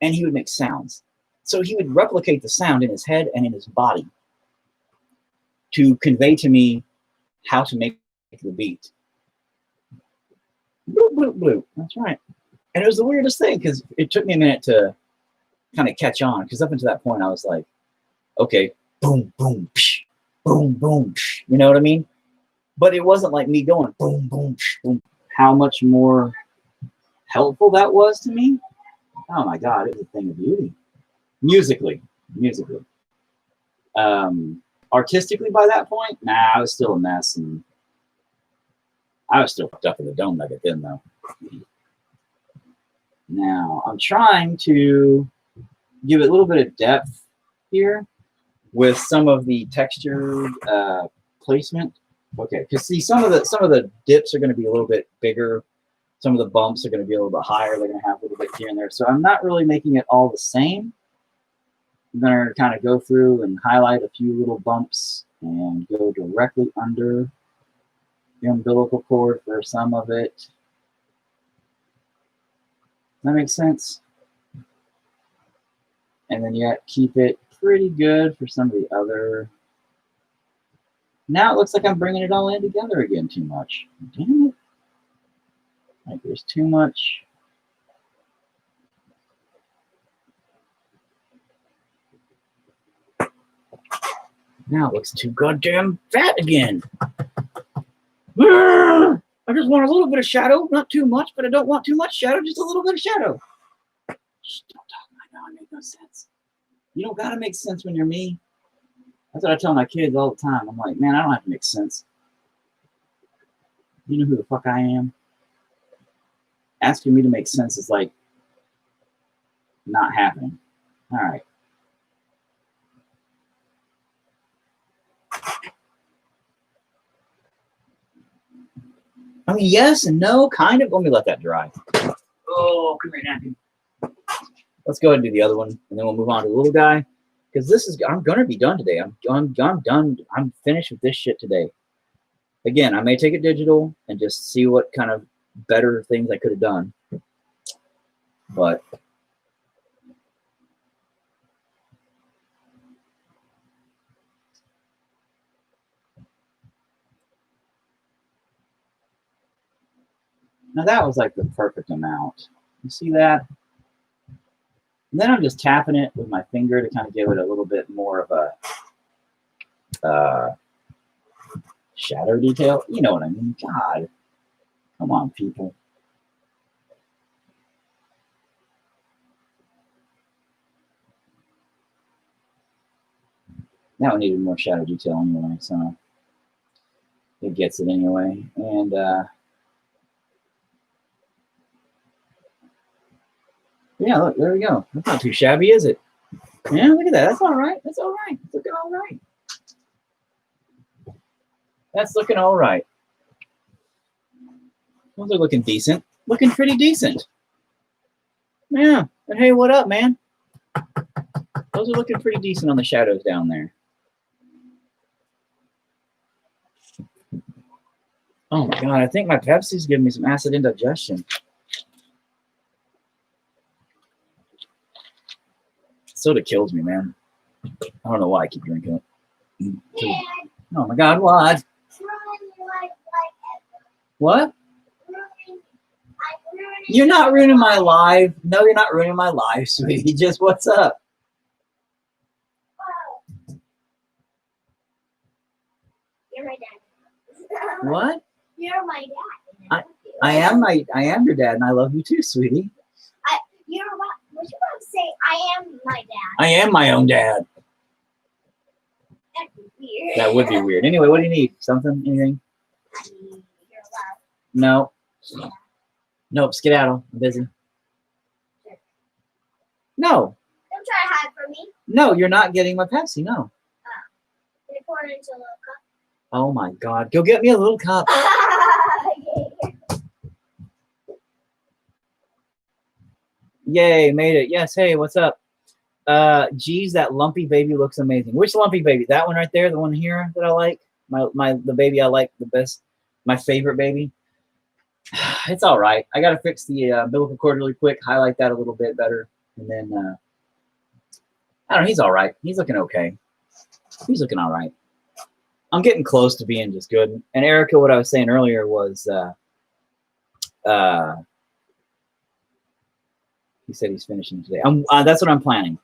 A: and he would make sounds. So he would replicate the sound in his head and in his body to convey to me how to make the beat. Bloop, bloop, bloop. That's right. And it was the weirdest thing because it took me a minute to kind of catch on, because up until that point I was like, okay, boom, boom, psh, boom, boom, psh, you know what I mean? But it wasn't like me going boom, boom, psh, boom. How much more helpful that was to me. Oh my God, it was a thing of beauty. Musically. Artistically by that point, nah, I was still a mess, and I was still fucked up in the dome nugget then though. Now I'm trying to give it a little bit of depth here with some of the textured placement. Okay, because see, some of the dips are going to be a little bit bigger. Some of the bumps are going to be a little bit higher. They're going to have a little bit here and there. So I'm not really making it all the same. I'm going to kind of go through and highlight a few little bumps and go directly under the umbilical cord for some of it. That makes sense? And then yet keep it pretty good for some of the other. Now it looks like I'm bringing it all in together again too much. Damn it. Like there's too much. Now it looks too goddamn fat again. I just want a little bit of shadow, not too much, but I don't want too much shadow, just a little bit of shadow. Shh, don't talk. I know it makes no sense. You don't gotta make sense when you're me. That's what I tell my kids all the time. I'm like, man, I don't have to make sense. You know who the fuck I am? Asking me to make sense is like not happening. All right. I mean, yes and no, kind of. Let me let that dry. Oh, come here, napkin. Let's go ahead and do the other one, and then we'll move on to the little guy. Because this is, I'm gonna be done today. I'm done. I'm finished with this shit today. Again, I may take it digital and just see what kind of better things I could have done. But now that was like the perfect amount. You see that? And then I'm just tapping it with my finger to kind of give it a little bit more of a shadow detail. You know what I mean? God, come on, people. That one needed more shadow detail anyway, so it gets it anyway. And yeah, look, there we go. That's not too shabby, is it? Yeah, look at that. That's all right. That's all right. It's looking all right. That's looking all right. Those are looking decent. Looking pretty decent. Yeah. And hey, what up, man? Those are looking pretty decent on the shadows down there. Oh my God, I think my Pepsi's giving me some acid indigestion. Soda kills me, man. I don't know why I keep drinking it.
B: Dad,
A: Oh my God, what?
B: ruining my life.
A: What?
B: I'm ruining
A: You're not ruining my life. No, you're not ruining my life, sweetie. Just what's up?
B: Oh. You're my dad.
A: What?
B: You're my dad.
A: I am your dad, and I love you too, sweetie.
B: You're what? Would you want to say I am my dad?
A: I am my own dad.
B: That'd be weird.
A: That would be weird. Anyway, what do you need? Something? Anything?
B: I mean, you're allowed.
A: No.
B: Yeah.
A: Nope. Skedaddle. I'm busy. No.
B: Don't try to hide from me.
A: No, you're not getting my Pepsi. No.
B: Can you pour it into a little
A: Oh my God. Go get me a little cup.
B: cup?
A: Yay, made it. Yes, hey, what's up? Geez, that lumpy baby looks amazing. Which lumpy baby? That one right there, the one here that I like? The baby I like the best, my favorite baby. It's all right. I got to fix the umbilical cord really quick, highlight that a little bit better, and then I don't know. He's all right. He's looking okay. He's looking all right. I'm getting close to being just good. And Erica, what I was saying earlier was, he said he's finishing today. That's what I'm planning.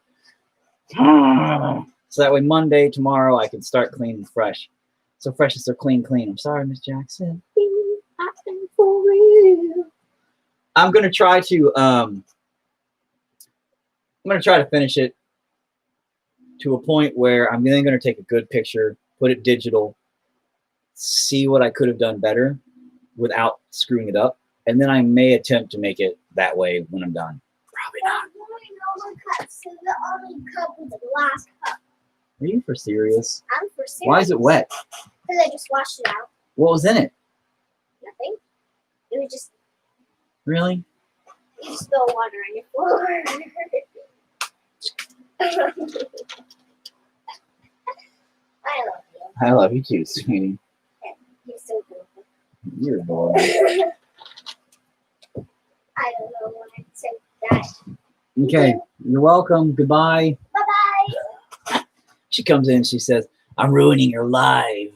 A: So that way Monday, tomorrow, I can start clean and fresh. So fresh is so clean. I'm sorry, Miss Jackson. For real. I'm gonna try to finish it to a point where I'm then gonna take a good picture, put it digital, see what I could have done better without screwing it up, and then I may attempt to make it that way when I'm done. Probably not.
B: So the only cup was the last cup.
A: Are you for serious?
B: I'm for serious.
A: Why is it wet?
B: Because I just washed it out.
A: What was in it?
B: Nothing. It was just,
A: Really?
B: you just spill water on your floor. I love you.
A: I love you too, sweetie.
B: You're so beautiful.
A: You're adorable.
B: I don't know when I said that.
A: Okay, you're welcome. Goodbye.
B: Bye-bye.
A: She comes in, she says, I'm ruining your life.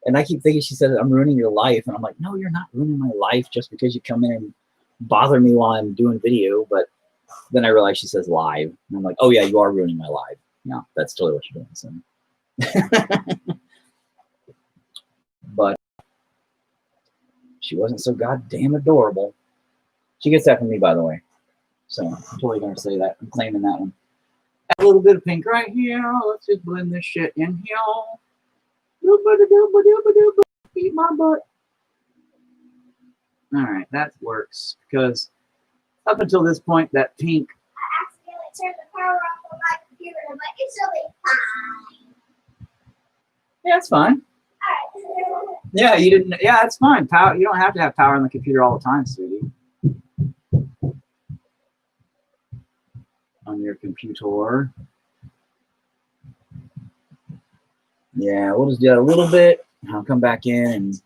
A: And I keep thinking she said, I'm ruining your life. And I'm like, no, you're not ruining my life just because you come in and bother me while I'm doing video. But then I realized she says live. And I'm like, oh, yeah, you are ruining my life. No, that's totally what you're doing. So. But she wasn't so goddamn adorable. She gets that from me, by the way. So I'm totally going to say that. I'm claiming that one. Add a little bit of pink right here. Let's just blend this shit in here. Eat my butt. All right, that works because up until this point, that pink.
B: I accidentally turned the power off on my computer and I'm like, it's really fine.
A: Yeah, it's fine.
B: Alright.
A: Yeah, you didn't. Yeah, it's fine. Power. You don't have to have power on the computer all the time, sweetie. On your computer. Yeah, we'll just do that a little bit. I'll come back in and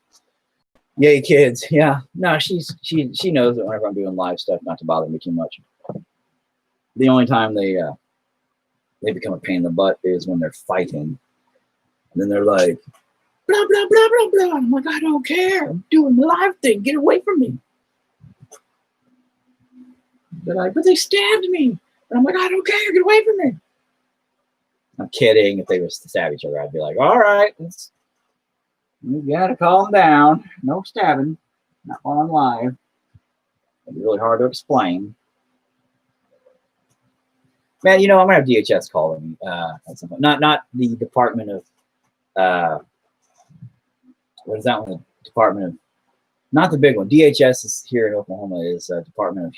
A: yay, kids. Yeah, no, she knows that whenever I'm doing live stuff, not to bother me too much. The only time they become a pain in the butt is when they're fighting, and then they're like, blah blah blah blah blah. I'm like, I don't care. I'm doing the live thing. Get away from me. They're like, but they stabbed me. And I'm like, I don't care. Get away from me. I'm kidding. If they were to stab each other, I'd be like, all right, you gotta calm down. No stabbing. Not while I'm live. It'd be really hard to explain. Man, you know, I'm gonna have DHS calling me at some point. Not the Department of what is that one? The Department of, not the big one. DHS is here in Oklahoma is Department of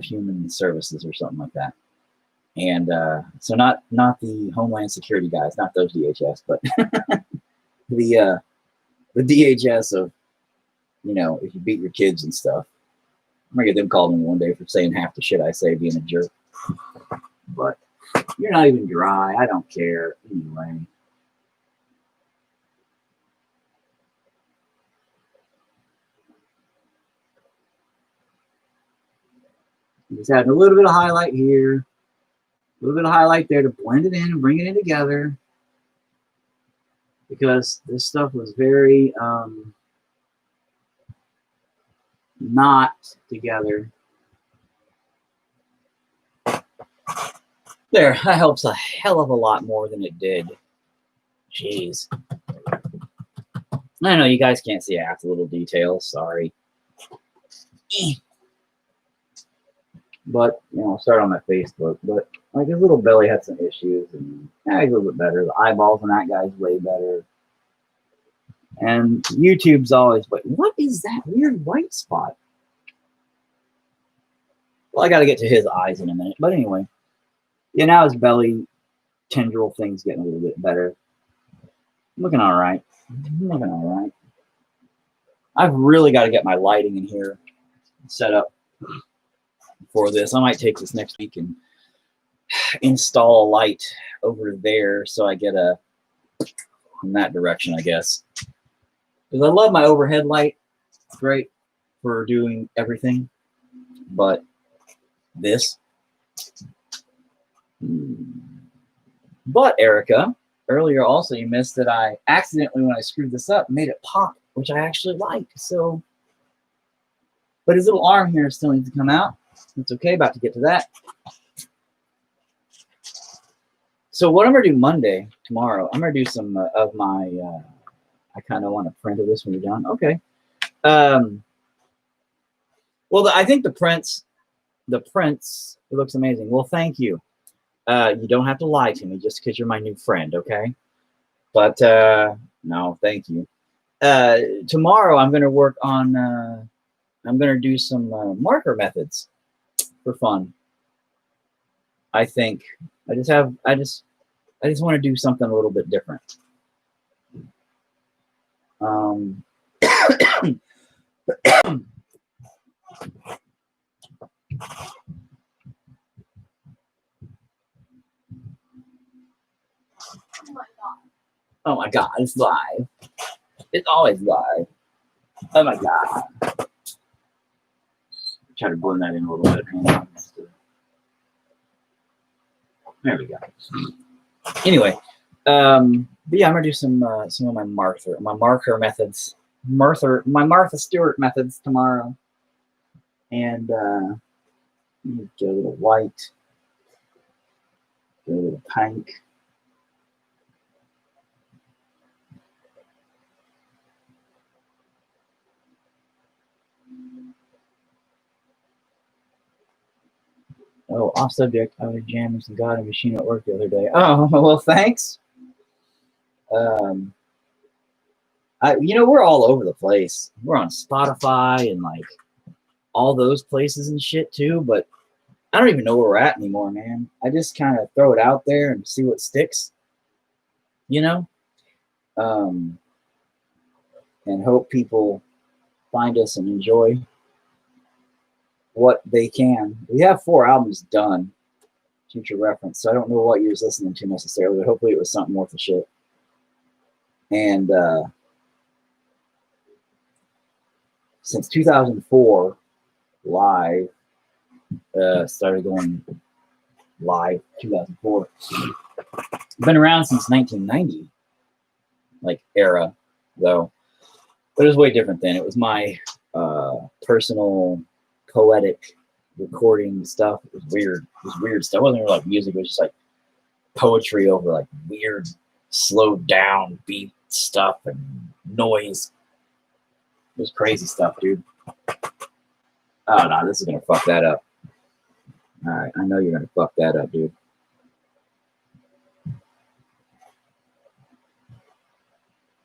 A: Human Services or something like that. And so not the Homeland Security guys, not those DHS, but the DHS of, you know, if you beat your kids and stuff. I'm gonna get them calling me one day for saying half the shit I say, being a jerk. But you're not even dry. I don't care anyway. Just adding a little bit of highlight here, a little bit of highlight there to blend it in and bring it in together. Because this stuff was very not together. There, that helps a hell of a lot more than it did. Jeez. I know you guys can't see half the little details, sorry. But, you know, I'll start on my Facebook. But, like, his little belly had some issues. And he's a little bit better. The eyeballs on that guy's way better. And YouTube's always like, what is that weird white spot? Well, I got to get to his eyes in a minute. But anyway, yeah, now his belly tendril thing's getting a little bit better. Looking all right. Looking all right. I've really got to get my lighting in here set up for this. I might take this next week and install a light over there so I get a in that direction, I guess. Because I love my overhead light. It's great for doing everything. But this. But Erica, earlier also you missed that I accidentally, when I screwed this up, made it pop, which I actually like. So, but his little arm here still needs to come out. It's okay, about to get to that. So what I'm gonna do Monday, tomorrow, I'm gonna do some of my. I kind of want a print of this when you're done. Okay. Well, I think the prints, it looks amazing. Well, thank you. You don't have to lie to me just because you're my new friend, okay? But no, thank you. Tomorrow I'm going to work on. I'm going to do some marker methods for fun. I think I just want to do something a little bit different. Oh my God, it's live. It's always live. Oh my God. Try to blend that in a little bit. There we go. Anyway, but yeah, I'm gonna do some of my marker methods, my Martha Stewart methods tomorrow, and get a little white, get a little pink. Oh, off subject. I was jamming some God and Machine at work the other day. Oh, well, thanks. We're all over the place. We're on Spotify and like all those places and shit too, but I don't even know where we're at anymore, man. I just kind of throw it out there and see what sticks, and hope people find us and enjoy what they can. We have 4 albums done, future reference, so I don't know what you're listening to necessarily, but hopefully it was something worth the shit. And since 2004, live, started going live 2004. Been around since 1990, like era, though. But it was way different then. It was my personal poetic recording stuff. It was weird. It was weird stuff. It wasn't really like music. It was just like poetry over like weird, slowed down beat stuff and noise. It was crazy stuff, dude. Oh no, this is gonna fuck that up. All right, I know you're gonna fuck that up, dude.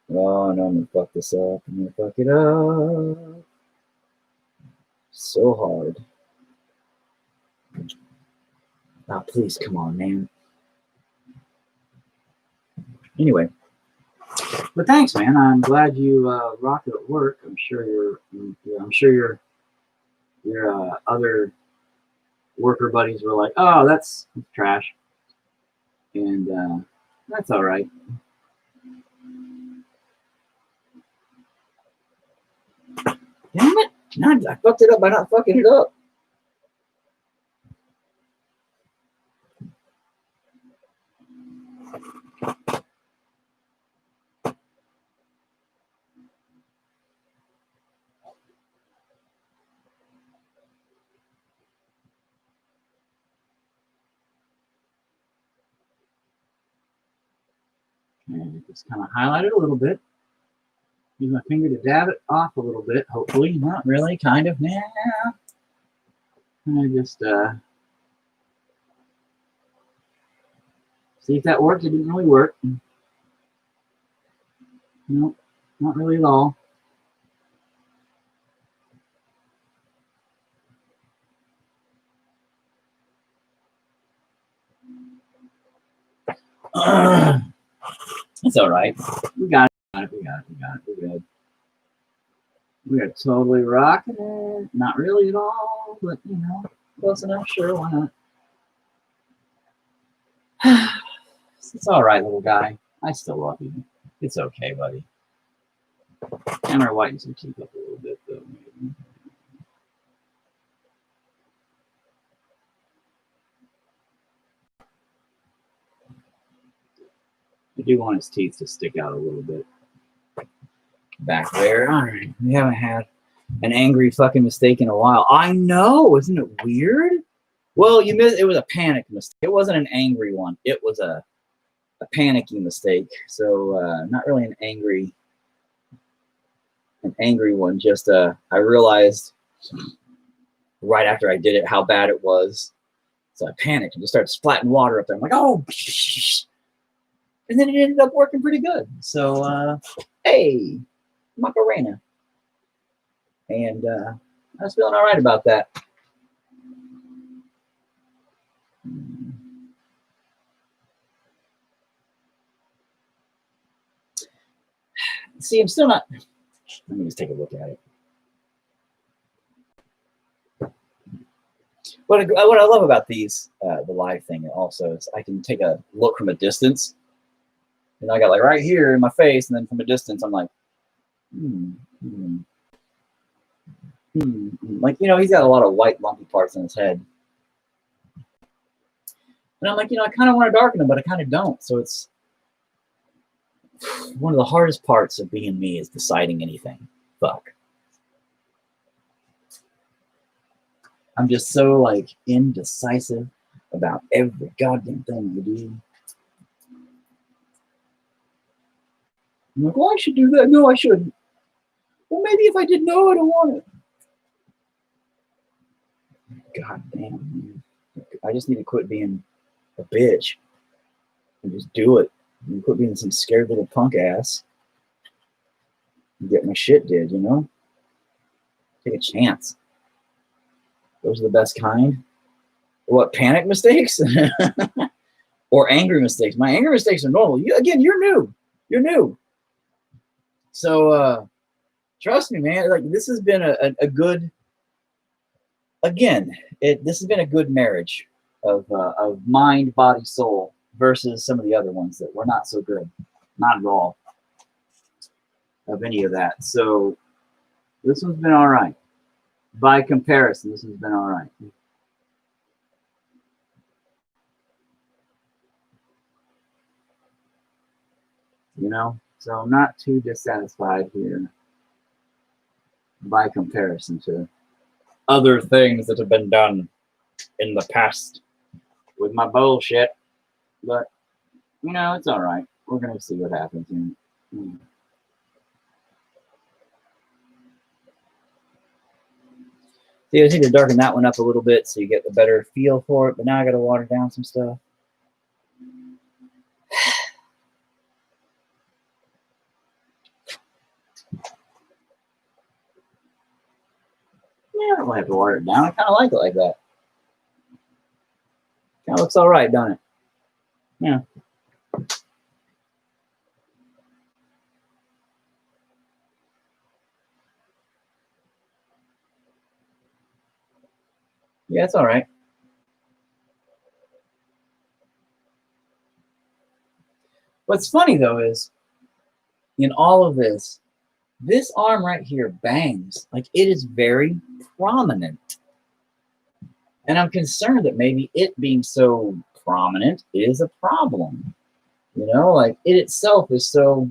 A: Oh no, I'm gonna fuck this up. I'm gonna fuck it up so hard. Oh, please, come on, man. Anyway, but thanks, man. I'm glad you rock it at work. I'm sure your other worker buddies were like, "Oh, that's trash," and that's all right. Damn it! No, I fucked it up by not fucking it up. And just kind of highlight it a little bit. Use my finger to dab it off a little bit. Hopefully, not really. Kind of. Nah. I just see if that worked. It didn't really work. Nope, not really at all. It's all right. We got it. We're good. We are totally rocking it. Not really at all, but you know, close enough. Sure, why not? It's all right, little guy. I still love you. It's okay, buddy. I'm gonna whiten some teeth up a little bit, though. Maybe. I do want his teeth to stick out a little bit back there. All right, we haven't had an angry fucking mistake in a while. I know, isn't it weird? Well, you missed. It was a panic mistake. It wasn't an angry one. It was a panicky mistake. So not really an angry one. Just I realized right after I did it how bad it was. So I panicked and just started splatting water up there. I'm like, oh, and then it ended up working pretty good. So hey, Macarena. And I was feeling all right about that. See, I'm still not. Let me just take a look at it. What I love about these, the live thing also, is I can take a look from a distance. And I got like right here in my face, and then from a distance, I'm like, like, you know, he's got a lot of white lumpy parts on his head. And I'm like, you know, I kind of want to darken him, but I kind of don't. So it's one of the hardest parts of being me is deciding anything. Fuck. I'm just so like indecisive about every goddamn thing I do. I'm like, well, I should do that. No, I shouldn't. Well, maybe if I did, no, I don't want it. God damn, man. I just need to quit being a bitch and just do it. And quit being some scared little punk ass and get my shit did, you know? Take a chance. Those are the best kind. What, panic mistakes? Or angry mistakes? My anger mistakes are normal. Again, you're new. You're new. So trust me, man. Like, this has been a good. Again, this has been a good marriage of mind, body, soul versus some of the other ones that were not so good, not at all, of any of that. So this one's been all right. By comparison, this one's been all right. You know, so I'm not too dissatisfied here by comparison to other things that have been done in the past with my bullshit. But, you know, it's all right. We're going to see what happens. See, I just need to darken that one up a little bit so you get a better feel for it. But now I got to water down some stuff. Yeah, I don't have to water it down. I kind of like it like that. Kind of looks all right, doesn't it? Yeah. Yeah, it's all right. What's funny, though, is in all of this arm right here bangs. Like, it is very prominent. And I'm concerned that maybe it being so prominent is a problem. You know, like, it itself is so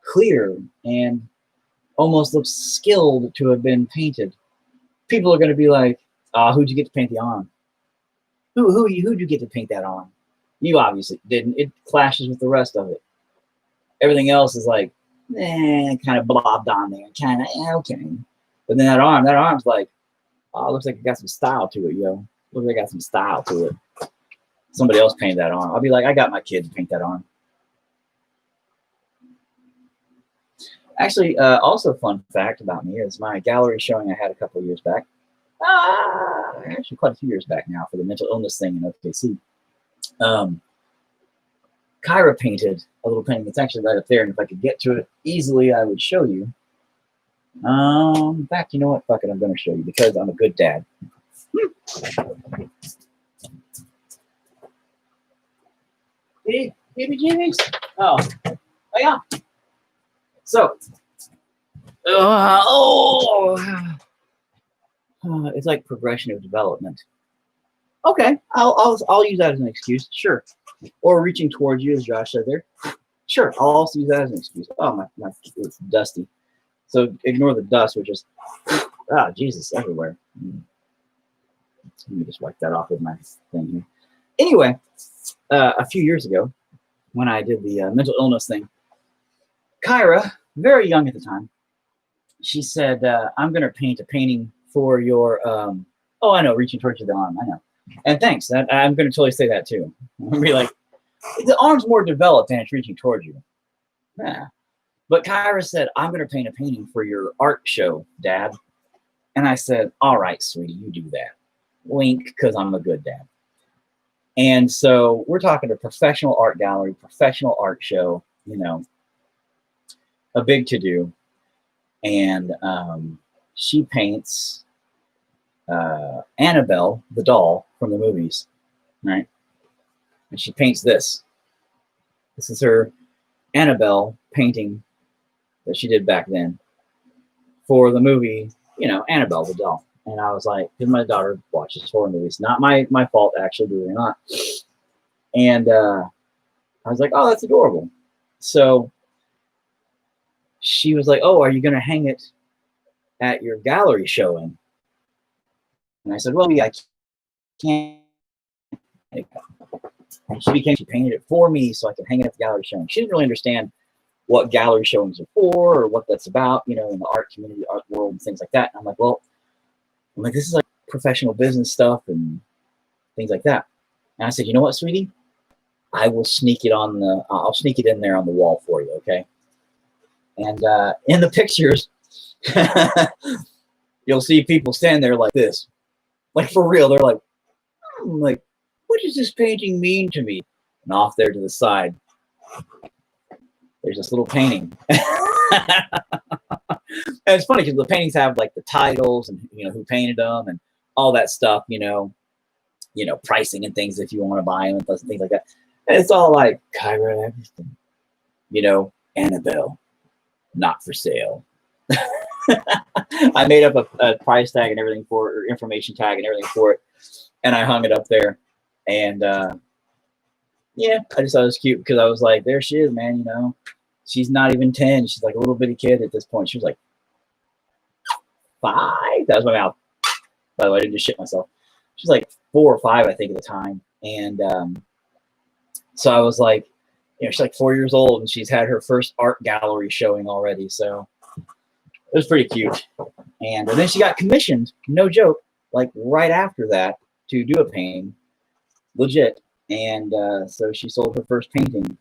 A: clear and almost looks skilled to have been painted. People are going to be like, who'd you get to paint the arm? Who'd you get to paint that arm? You obviously didn't. It clashes with the rest of it. Everything else is like, kind of blobbed on there. Kind of, okay. But then that arm's like, oh, looks like it got some style to it, yo. Looks like it got some style to it. Somebody else painted that arm. I'll be like, I got my kid to paint that arm. Actually, also fun fact about me is my gallery showing I had a couple of years back. Actually, quite a few years back now for the mental illness thing in OKC. Kyra painted a little painting. It's actually right up there, and if I could get to it easily, I would show you. In fact, you know what? Fuck it, I'm gonna show you because I'm a good dad. Hey, baby Jimmy's. Oh yeah. So, it's like progression of development. Okay, I'll use that as an excuse. Sure. Or reaching towards you, as Josh said there. Sure, I'll also use that as an excuse. Oh my, it's dusty. So ignore the dust, which is Jesus everywhere. Let me just wipe that off with my thing here. Anyway, a few years ago, when I did the mental illness thing, Kyra, very young at the time, she said, "I'm going to paint a painting for your." Oh, I know, reaching towards you, the arm. I know, and thanks. I'm going to totally say that too. I'm gonna be like, the arm's more developed and it's reaching towards you. Yeah. But Kyra said, "I'm going to paint a painting for your art show, Dad." And I said, "All right, sweetie, you do that." Wink, because I'm a good dad. And so we're talking a professional art gallery, professional art show, you know, a big to-do. And she paints Annabelle, the doll from the movies, right? And she paints this. This is her Annabelle painting that she did back then for the movie, you know, Annabelle, the doll. And I was like, because my daughter watches horror movies. Not my fault, actually, believe it or not. And I was like, oh, that's adorable. So she was like, oh, are you going to hang it at your gallery showing? And I said, well, yeah, I can't. And she painted it for me so I could hang it at the gallery showing. She didn't really understand what gallery showings are for or what that's about, you know, in the art community, art world, and things like that. And I'm like, well, this is like professional business stuff and things like that. And I said, you know what, sweetie? I will sneak it on the, I'll sneak it in there on the wall for you, okay? And in the pictures, you'll see people stand there like this, like for real. They're like, what does this painting mean to me? And off there to the side, there's this little painting. And it's funny because the paintings have like the titles and, you know, who painted them and all that stuff, you know, pricing and things if you want to buy them and things like that. And it's all like Kyra, everything, you know, Annabelle, not for sale. I made up a price tag and everything for it, or information tag and everything for it, and I hung it up there. And yeah, I just thought it was cute because I was like, there she is, man. You know, she's not even 10. She's like a little bitty kid at this point. She was like 5. That was my mouth. By the way, I didn't just shit myself. She was like 4 or 5, I think, at the time. And so I was like, you know, she's like 4 years old and she's had her first art gallery showing already. So it was pretty cute. And then she got commissioned, no joke, like right after that to do a painting, legit. And so she sold her first painting.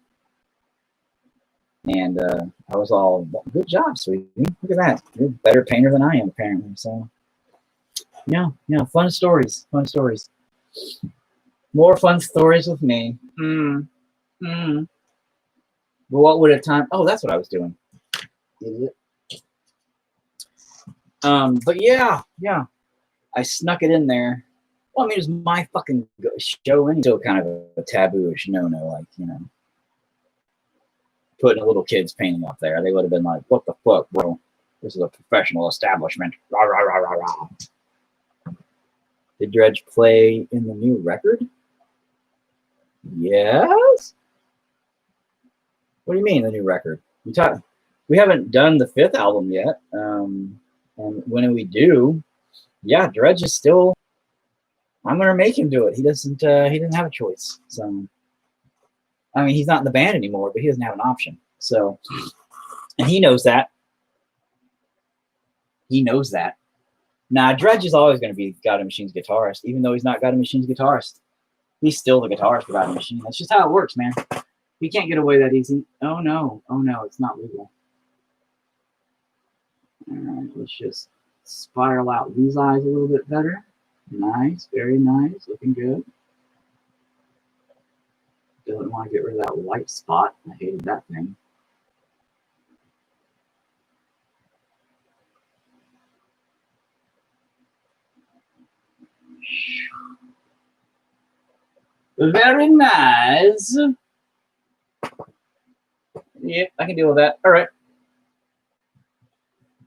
A: And I was all, good job, sweetie. Look at that. You're a better painter than I am, apparently. So, yeah, fun stories. Fun stories. More fun stories with me. But what would a time... Oh, that's what I was doing. Idiot. But yeah. I snuck it in there. Well, I mean, it was my fucking show and still kind of a taboo-ish no-no, like, you know, putting a little kid's painting up there. They would have been like, what the fuck, bro? This is a professional establishment. Rah, rah, rah, rah, rah. Did Dredge play in the new record? Yes? What do you mean, the new record? We haven't done the 5th album yet. And when we do, yeah, Dredge is still... I'm gonna make him do it. He doesn't have a choice. So, I mean, he's not in the band anymore, but he doesn't have an option. So, and he knows that. Now, Dredge is always going to be God and Machine's guitarist, even though he's not God and Machine's guitarist. He's still the guitarist for God and Machine. That's just how it works, man. You can't get away that easy. Oh no, it's not legal. All right, let's just spiral out these eyes a little bit better. Nice, very nice, looking good. Doesn't want to get rid of that white spot. I hated that thing. Very nice. Yep, I can deal with that. All right.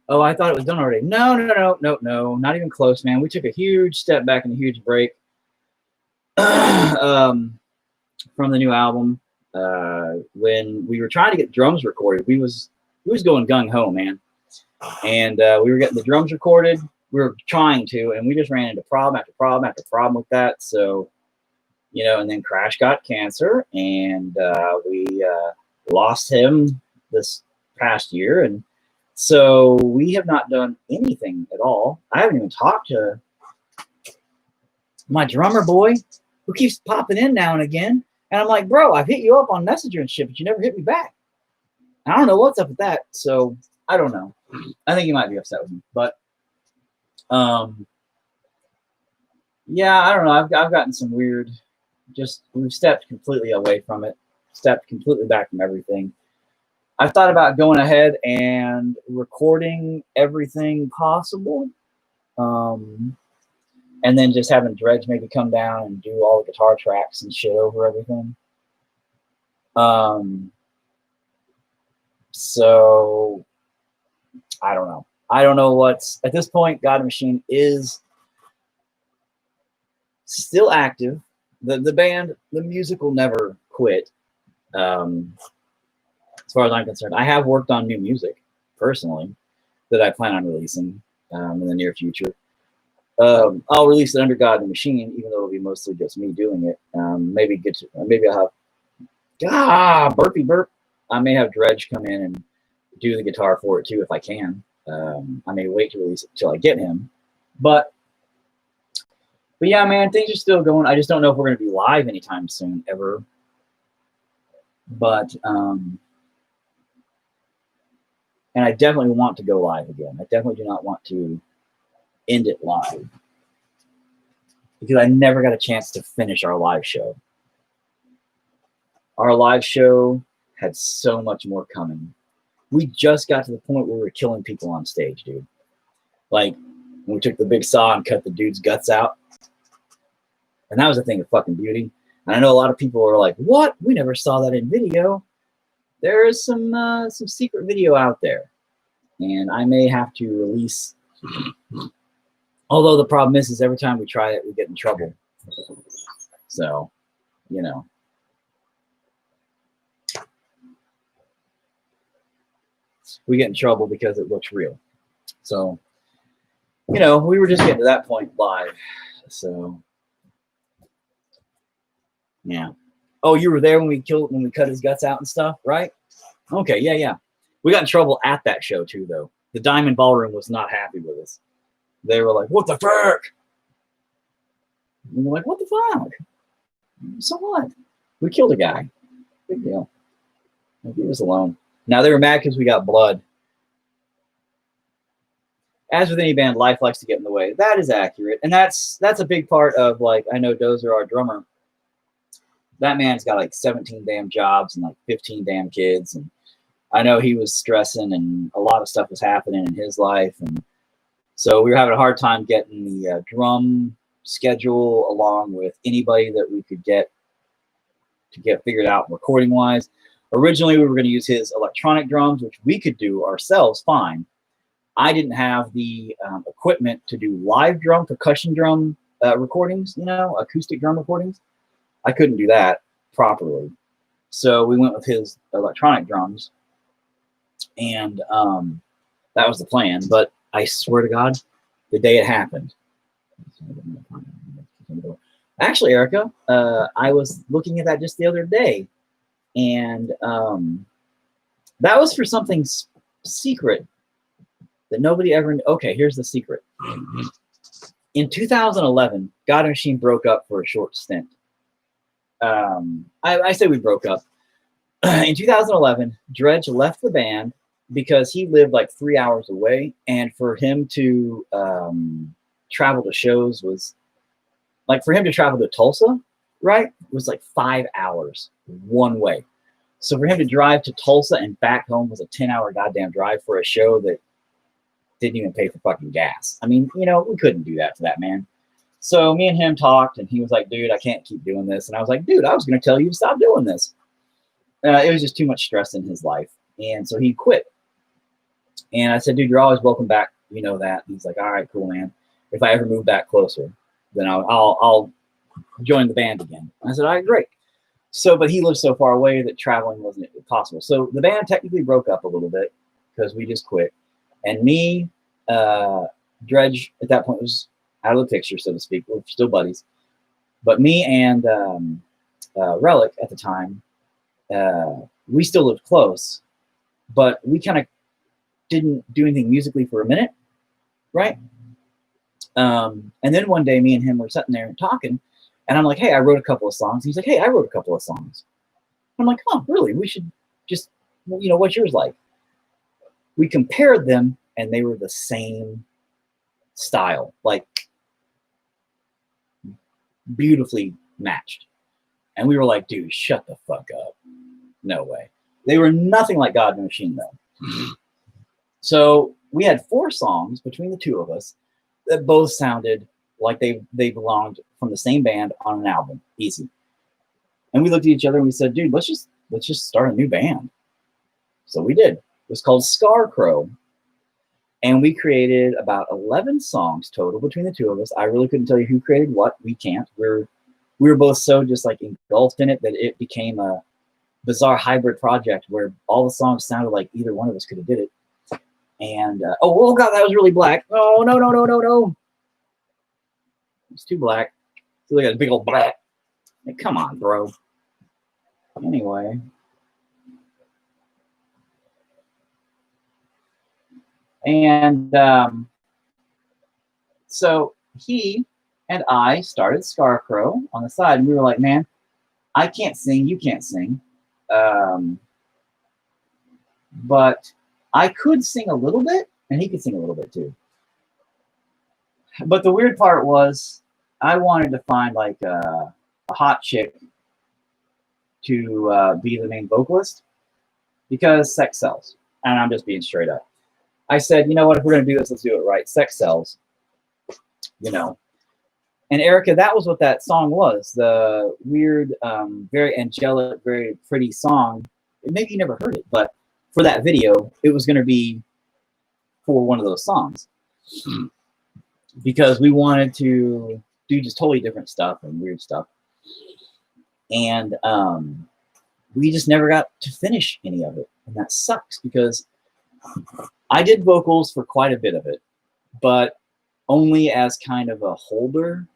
A: Oh, I thought it was done already. No, not even close, man. We took a huge step back and a huge break from the new album. When we were trying to get drums recorded, we was going gung ho, man. And we were getting the drums recorded. We were trying to, and we just ran into problem after problem after problem with that. So, you know, and then Crash got cancer, and we lost him this past year, and so we have not done anything at all. I haven't even talked to my drummer boy, who keeps popping in now and again, and I'm like, bro, I've hit you up on Messenger and shit, but you never hit me back. I don't know what's up with that. So I don't know. I think he might be upset with me, but yeah, I don't know. I've gotten some weird. Just we've stepped completely away from it. Stepped completely back from everything. I've thought about going ahead and recording everything possible, and then just having Dredge maybe come down and do all the guitar tracks and shit over everything. So I don't know. I don't know what's at this point. God Machine is still active. The band, the music will never quit. As far as I'm concerned, I have worked on new music personally that I plan on releasing in the near future. I'll release it under God and Machine, even though it'll be mostly just me doing it. Maybe I'll have burpy burp. I may have Dredge come in and do the guitar for it too if I can. I may wait to release it until I get him, but yeah, man, things are still going. I just don't know if we're going to be live anytime soon, ever. But and I definitely want to go live again. I definitely do not want to end it live, because I never got a chance to finish our live show. Our live show had so much more coming. We just got to the point where we were killing people on stage, dude. Like when we took the big saw and cut the dude's guts out. And that was a thing of fucking beauty. And I know a lot of people are like, what? We never saw that in video. There is some secret video out there. And I may have to release. Although the problem is every time we try it, we get in trouble. So, you know. We get in trouble because it looks real. So, you know, we were just getting to that point live. So, yeah. Oh, you were there when we cut his guts out and stuff, right? Okay, yeah. We got in trouble at that show too, though. The Diamond Ballroom was not happy with us. They were like, "What the fuck?" And we're like, "What the fuck? So what? We killed a guy. Big deal. He was alone." Now they were mad because we got blood. As with any band, life likes to get in the way. That is accurate, and that's a big part of, like, I know Dozer, our drummer. That man's got like 17 damn jobs and like 15 damn kids, and I know he was stressing, and a lot of stuff was happening in his life, and so we were having a hard time getting the drum schedule along with anybody that we could get figured out recording wise. Originally, we were going to use his electronic drums, which we could do ourselves fine. I didn't have the equipment to do live drum, percussion drum recordings, you know, acoustic drum recordings. I couldn't do that properly. So we went with his electronic drums, and that was the plan. But I swear to God, the day it happened. Actually, Erica, I was looking at that just the other day, and that was for something secret that nobody ever. Okay, here's the secret. In 2011, God and Machine broke up for a short stint. I say we broke up. In 2011, Dredge left the band because he lived like 3 hours away, and for him to travel to shows was like, for him to travel to Tulsa, right, was like 5 hours one way. So for him to drive to Tulsa and back home was a 10-hour goddamn drive for a show that didn't even pay for fucking gas. I mean, you know, we couldn't do that to that man. So me and him talked, and he was like, dude, I can't keep doing this. And I was like, dude, I was going to tell you to stop doing this. It was just too much stress in his life. And so he quit. And I said, dude, you're always welcome back. You know that. And he's like, all right, cool, man. If I ever move back closer, then I'll join the band again. I said, all right, great. So, but he lived so far away that traveling wasn't possible. So the band technically broke up a little bit because we just quit. And me, Dredge at that point was out of the picture, so to speak. We're still buddies. But me and Relic at the time, we still lived close, but we kind of didn't do anything musically for a minute, right? And then one day, me and him were sitting there talking, and I'm like, hey, I wrote a couple of songs. He's like, hey, I wrote a couple of songs. I'm like, oh, really? We should just, what's yours like? We compared them, and they were the same style, like beautifully matched. And we were like, dude, shut the fuck up. No way. They were nothing like God and the Machine, though. So we had 4 songs between the two of us that both sounded like they belonged from the same band on an album. Easy. And we looked at each other and we said, dude, let's just start a new band. So we did. It was called Scarecrow. And we created about 11 songs total between the two of us. I really couldn't tell you who created what. We can't. We were both so just like engulfed in it that it became a bizarre hybrid project where all the songs sounded like either one of us could have did it. And oh god, that was really black. Oh no. It's too black. So look at a big old black. Like, come on, bro. Anyway. And so he and I started Scarecrow on the side, and we were like, man, I can't sing, you can't sing. But I could sing a little bit, and he could sing a little bit too. But the weird part was I wanted to find like a hot chick to be the main vocalist because sex sells. And I'm just being straight up. I said, you know what, if we're going to do this, let's do it right. Sex sells, And Erica, that was what that song was. The weird, very angelic, very pretty song. Maybe you never heard it, but for that video, it was going to be for one of those songs. Because we wanted to do just totally different stuff and weird stuff. And we just never got to finish any of it. And that sucks because I did vocals for quite a bit of it, but only as kind of a holder,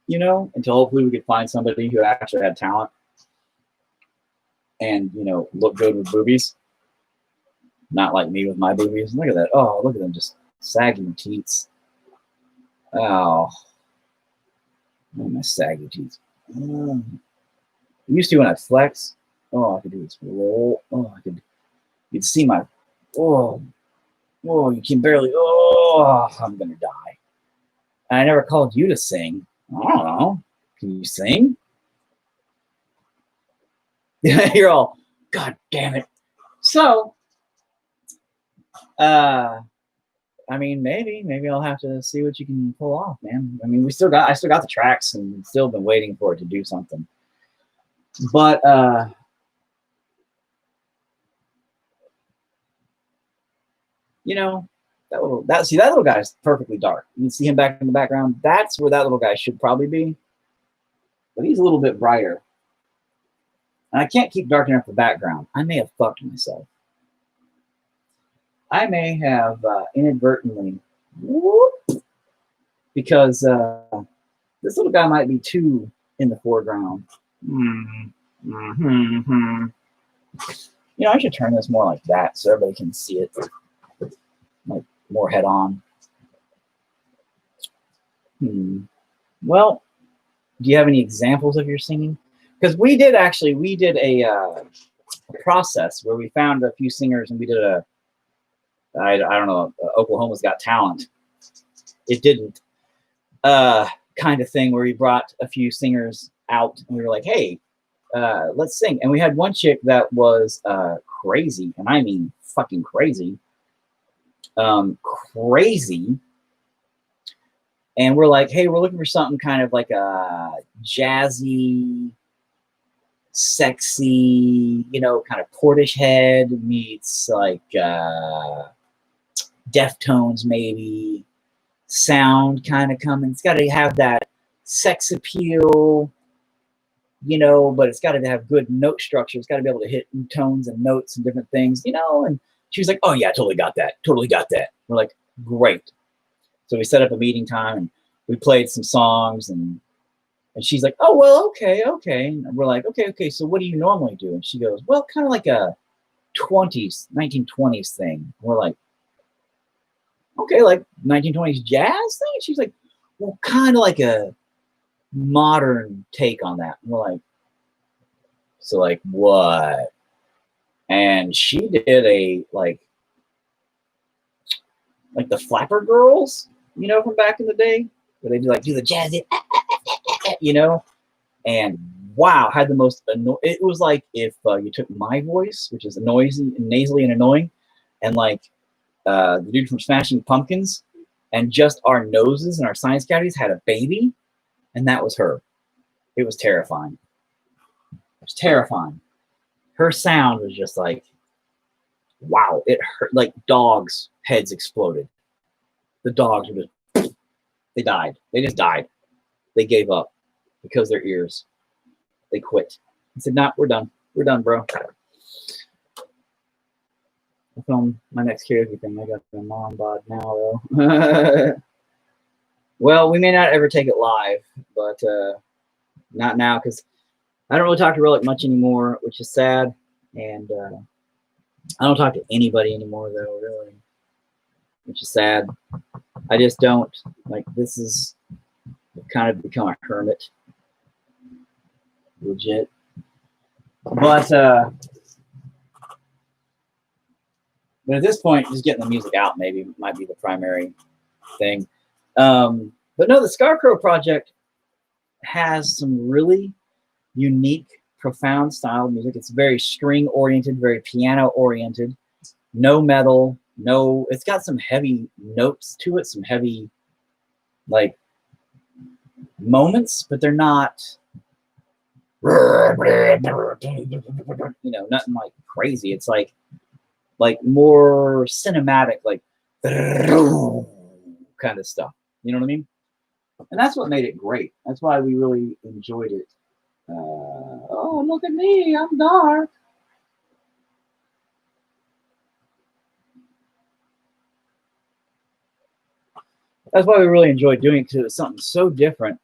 A: until hopefully we could find somebody who actually had talent and, look good with boobies. Not like me with my boobies. Look at that. Oh, look at them just sagging teats. Oh, my saggy teeth. Used to when I flex. Oh, I could do this roll. Oh, you'd see my, you can barely, I'm going to die. And I never called you to sing. I don't know. Can you sing? You're all, God damn it. So, I mean, maybe I'll have to see what you can pull off, man. I mean, I still got the tracks and still been waiting for it to do something. But, that little guy is perfectly dark. You can see him back in the background. That's where that little guy should probably be. But he's a little bit brighter. And I can't keep darkening up the background. I may have fucked myself. I may have inadvertently, because this little guy might be too in the foreground. I should turn this more like that so everybody can see it. Like more head on. Well, do you have any examples of your singing? Because we did a process where we found a few singers and we did I don't know, Oklahoma's Got Talent. It didn't. Kind of thing where we brought a few singers out and we were like, hey, let's sing. And we had one chick that was crazy, and I mean fucking crazy. And we're like, hey, we're looking for something kind of like a jazzy, sexy, you know, kind of Portishead meets like Deftones maybe sound kind of coming. It's got to have that sex appeal, you know, but it's got to have good note structure. It's got to be able to hit tones and notes and different things, you know. And she was like, oh yeah, totally got that. Totally got that. We're like, great. So we set up a meeting time and we played some songs and she's like, oh, well, okay. And we're like, okay. So what do you normally do? And she goes, well, kind of like a 1920s thing. We're like, okay, like 1920s jazz thing? And she's like, well, kind of like a modern take on that. And we're like, so like what? And she did a like the Flapper Girls, you know, from back in the day, where they do the jazzy, you know, and wow, had the most it was like if you took my voice, which is noisy, nasally and annoying, and like the dude from Smashing Pumpkins, and just our noses and our sinus cavities had a baby, and that was her. It was terrifying. It was terrifying. Her sound was just like, wow, it hurt. Like dogs' heads exploded. The dogs were just, they died. They just died. They gave up because their ears. They quit. I said, nah, we're done. We're done, bro. I film my next karaoke thing. I got the mom bod now, though. Well, we may not ever take it live, but not now because I don't really talk to Relic much anymore, which is sad. And I don't talk to anybody anymore, though, really, which is sad. I just don't. Like, this is kind of become a hermit. Legit. But at this point, just getting the music out maybe might be the primary thing. But no, the Scarecrow project has some really unique, profound style of music. It's very string-oriented, very piano-oriented. No metal, no... It's got some heavy notes to it, some heavy, like, moments, but they're not... You know, nothing like crazy. It's like more cinematic, like kind of stuff. You know what I mean? And that's what made it great. That's why we really enjoyed it. Oh, look at me. I'm dark. That's why we really enjoyed doing it, because it was something so different.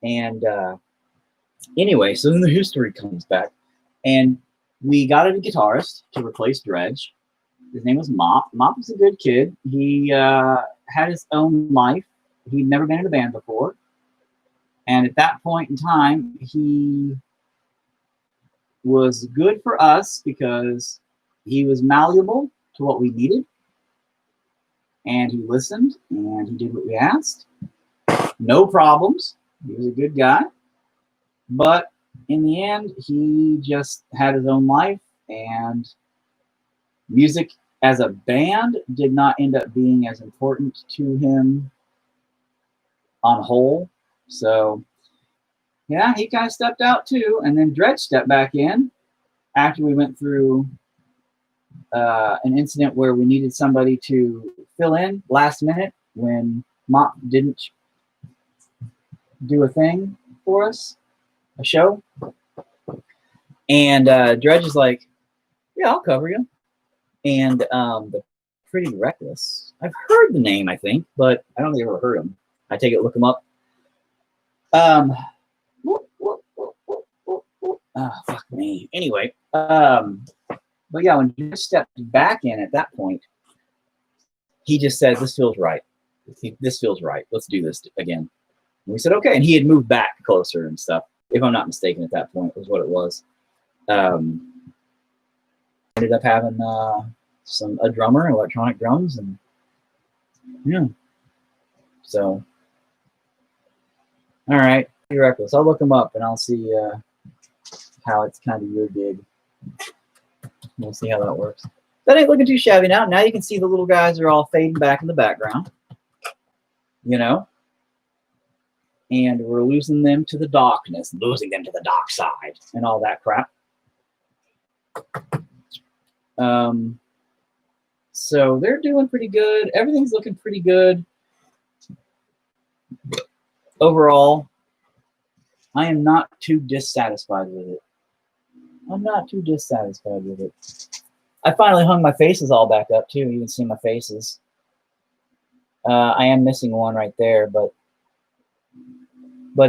A: And anyway, so then the history comes back. And we got a guitarist to replace Dredge. His name was Mop. Mop was a good kid. He had his own life. He'd never been in a band before. And at that point in time, he was good for us because he was malleable to what we needed. And he listened, and he did what we asked. No problems. He was a good guy. But in the end, he just had his own life, and music as a band did not end up being as important to him on whole. So, yeah, he kind of stepped out too, and then Dredge stepped back in after we went through an incident where we needed somebody to fill in last minute when Mop didn't do a thing for us, a show. And Dredge is like, yeah, I'll cover you. And the Pretty Reckless. I've heard the name, I think, but I don't think I've ever heard them. I take it, look them up. Fuck me. Anyway, but yeah, when Dredge stepped back in at that point, he just said, this feels right. This feels right. Let's do this again. And we said, okay. And he had moved back closer and stuff, if I'm not mistaken, at that point was what it was. Ended up having a drummer, electronic drums, and yeah. So, all right, Pretty Reckless. I'll look them up and I'll see how it's kind of your gig. We'll see how that works. That ain't looking too shabby now. Now you can see the little guys are all fading back in the background. you know, and we're losing them to the darkness, losing them to the dark side, and all that crap. So they're doing pretty good. Everything's looking pretty good. Overall, I am not too dissatisfied with it. I'm not too dissatisfied with it. I finally hung my faces all back up too. You can see my faces. I am missing one right there, but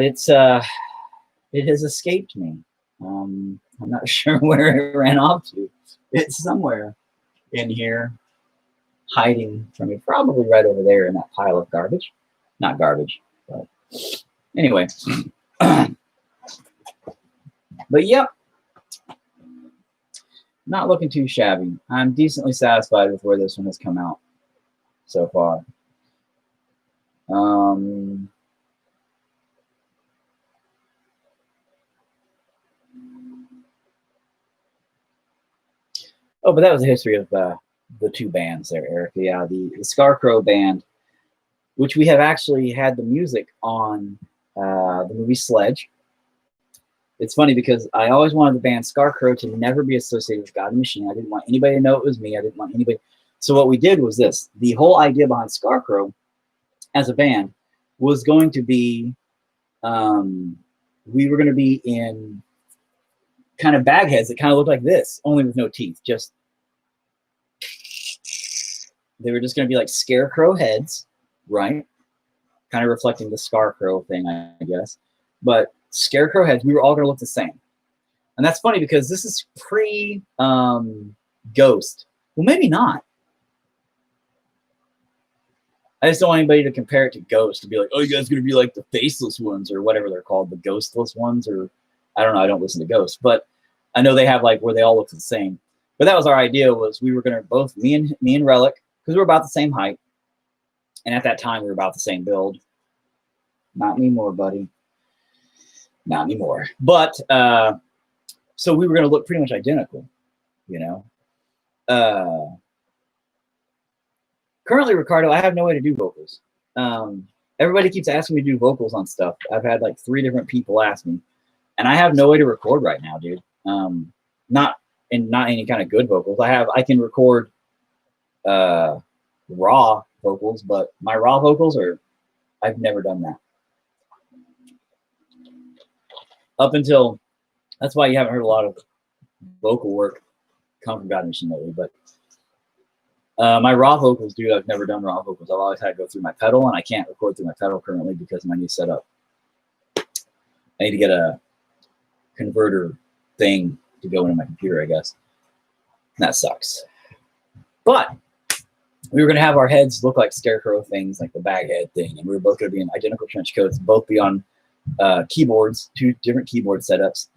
A: it's it has escaped me. I'm not sure where it ran off to. It's somewhere in here, hiding from me. Probably right over there in that pile of garbage. Not garbage, but anyway. But yep, not looking too shabby. I'm decently satisfied with where this one has come out so far. Oh, but that was the history of the two bands there, Eric. Yeah, the Scarecrow band, which we have actually had the music on the movie Sledge. It's funny because I always wanted the band Scarecrow to never be associated with God and Machine. I didn't want anybody to know it was me. I didn't want anybody. So what we did was this. The whole idea behind Scarecrow as a band was going to be, we were going to be in kind of bag heads that kind of looked like this, only with no teeth. Just, they were just going to be like scarecrow heads, right? Kind of reflecting the Scarecrow thing, I guess. But scarecrow heads, we were all going to look the same. And that's funny because this is pre Ghost. Well, maybe not. I just don't want anybody to compare it to Ghost, to be like, oh, you guys are going to be like the faceless ones or whatever they're called, the ghostless ones, or I don't know. I don't listen to Ghost, but I know they have like where they all look the same. But that was our idea, was we were going to both, me and Relic, because we're about the same height. And at that time, we were about the same build. Not anymore, buddy. Not anymore. But so we were going to look pretty much identical, you know. Currently, Ricardo, I have no way to do vocals. Everybody keeps asking me to do vocals on stuff. I've had like 3 different people ask me, and I have no way to record right now, dude. Not any kind of good vocals. I can record raw vocals, but my raw vocals I've never done that. Up until, that's why you haven't heard a lot of vocal work come from God Machine lately, but my raw vocals, dude, I've never done raw vocals. I've always had to go through my pedal, and I can't record through my pedal currently because of my new setup. I need to get a converter thing to go into my computer, I guess. That sucks. But we were going to have our heads look like scarecrow things, like the bag head thing, and we were both going to be in identical trench coats, both be on keyboards, 2 different keyboard setups.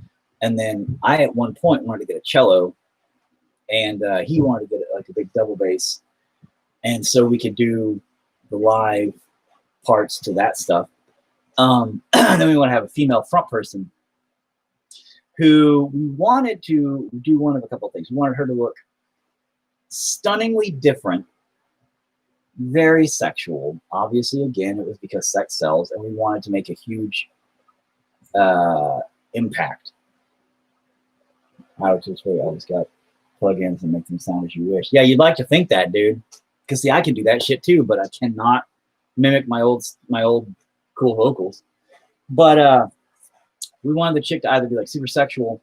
A: And then I, at one point, wanted to get a cello, and he wanted to get like a big double bass, and so we could do the live parts to that stuff. And then we want to have a female front person who we wanted to do one of a couple of things. We wanted her to look stunningly different, very sexual. Obviously, again, it was because sex sells, and we wanted to make a huge impact. I just got plugins and make them sound as you wish. Yeah, you'd like to think that, dude. Because see, I can do that shit too, but I cannot mimic my old cool vocals. But we wanted the chick to either be like super sexual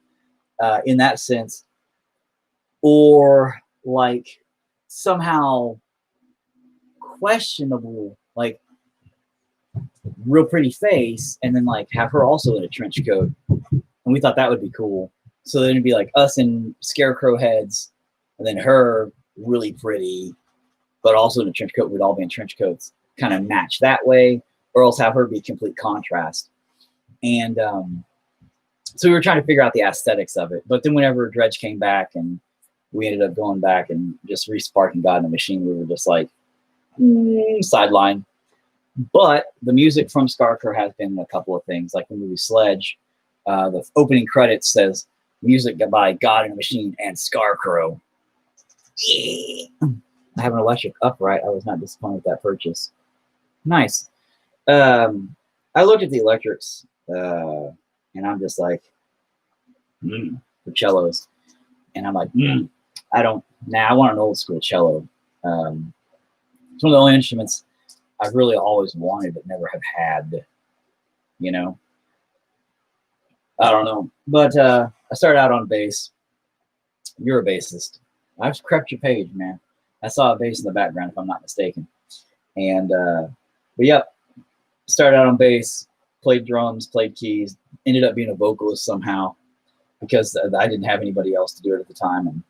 A: in that sense, or like somehow questionable, like real pretty face, and then like have her also in a trench coat. And we thought that would be cool. So then it'd be like us in scarecrow heads, and then her really pretty, but also in a trench coat. We'd all be in trench coats, kind of match that way, or else have her be complete contrast. And so we were trying to figure out the aesthetics of it. But then whenever Dredge came back and we ended up going back and just re-sparking God in the Machine, we were just like, sideline. But the music from Scarecrow has been a couple of things, like the movie Sledge. The opening credits says, music by God in the Machine and Scarecrow. Yeah. I have an electric upright. I was not disappointed with that purchase. Nice. I looked at the electrics, and I'm just like, for cellos. And I'm like, I want an old school cello. It's one of the only instruments I've really always wanted but never have had, you know. I don't know. But I started out on bass. You're a bassist. I've crept your page, man. I saw a bass in the background, if I'm not mistaken. And, but yep, started out on bass, played drums, played keys, ended up being a vocalist somehow because I didn't have anybody else to do it at the time. And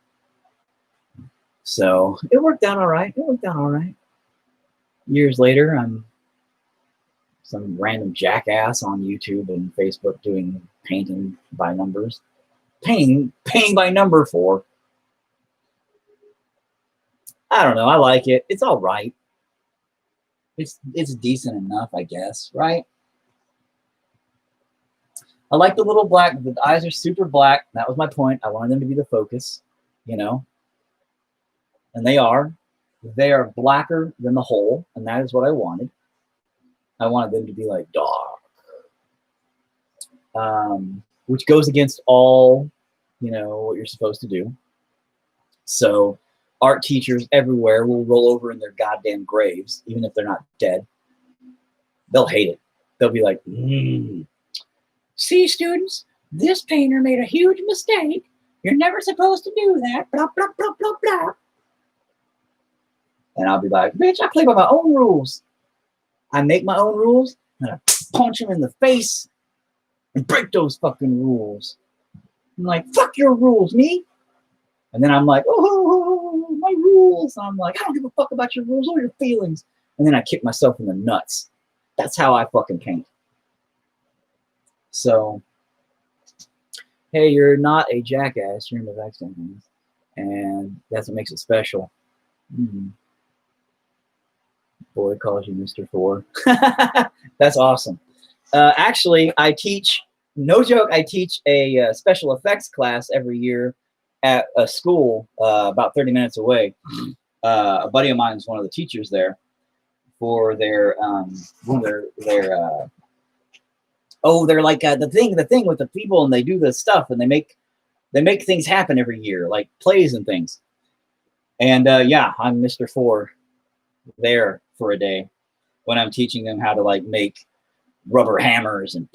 A: so it worked out all right. Years later, I'm some random jackass on YouTube and Facebook doing painting by numbers. Painting by number 4. I don't know. I like it. It's all right. It's decent enough, I guess, right? I like the little black. The eyes are super black. That was my point. I wanted them to be the focus, you know. And they are. They are blacker than the whole, and that is what I wanted. I wanted them to be like dark, which goes against all, you know, what you're supposed to do. So art teachers everywhere will roll over in their goddamn graves, even if they're not dead. They'll hate it. They'll be like, see, students, this painter made a huge mistake. You're never supposed to do that. Blah, blah, blah, blah, blah. And I'll be like, bitch, I play by my own rules. I make my own rules, and I punch them in the face and break those fucking rules. I'm like, fuck your rules, me. And then I'm like, oh, my rules. And I'm like, I don't give a fuck about your rules or your feelings. And then I kick myself in the nuts. That's how I fucking paint. So, hey, you're not a jackass. You're in the vaccine. And that's what makes it special. Boy calls you Mr. 4. That's awesome. Actually, I teach, no joke, I teach a special effects class every year at a school about 30 minutes away. A buddy of mine is one of the teachers there for their they're like the thing with the people, and they do this stuff, and they make things happen every year, like plays and things. And yeah, I'm Mr. 4 there for a day when I'm teaching them how to like make rubber hammers and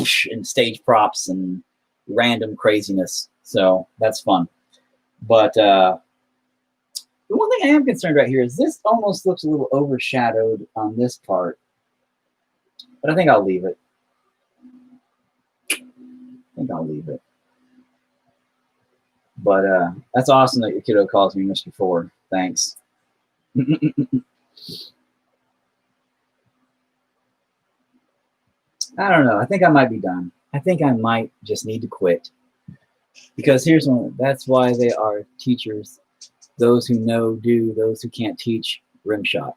A: stage props and random craziness. So that's fun. But the one thing I am concerned right here is this almost looks a little overshadowed on this part, but I think I'll leave it. But that's awesome that your kiddo calls me Mr. 4. Thanks. I don't know. I think I might be done. I think I might just need to quit. Because here's one. That's why they are teachers. Those who know do. Those who can't teach, rim shot.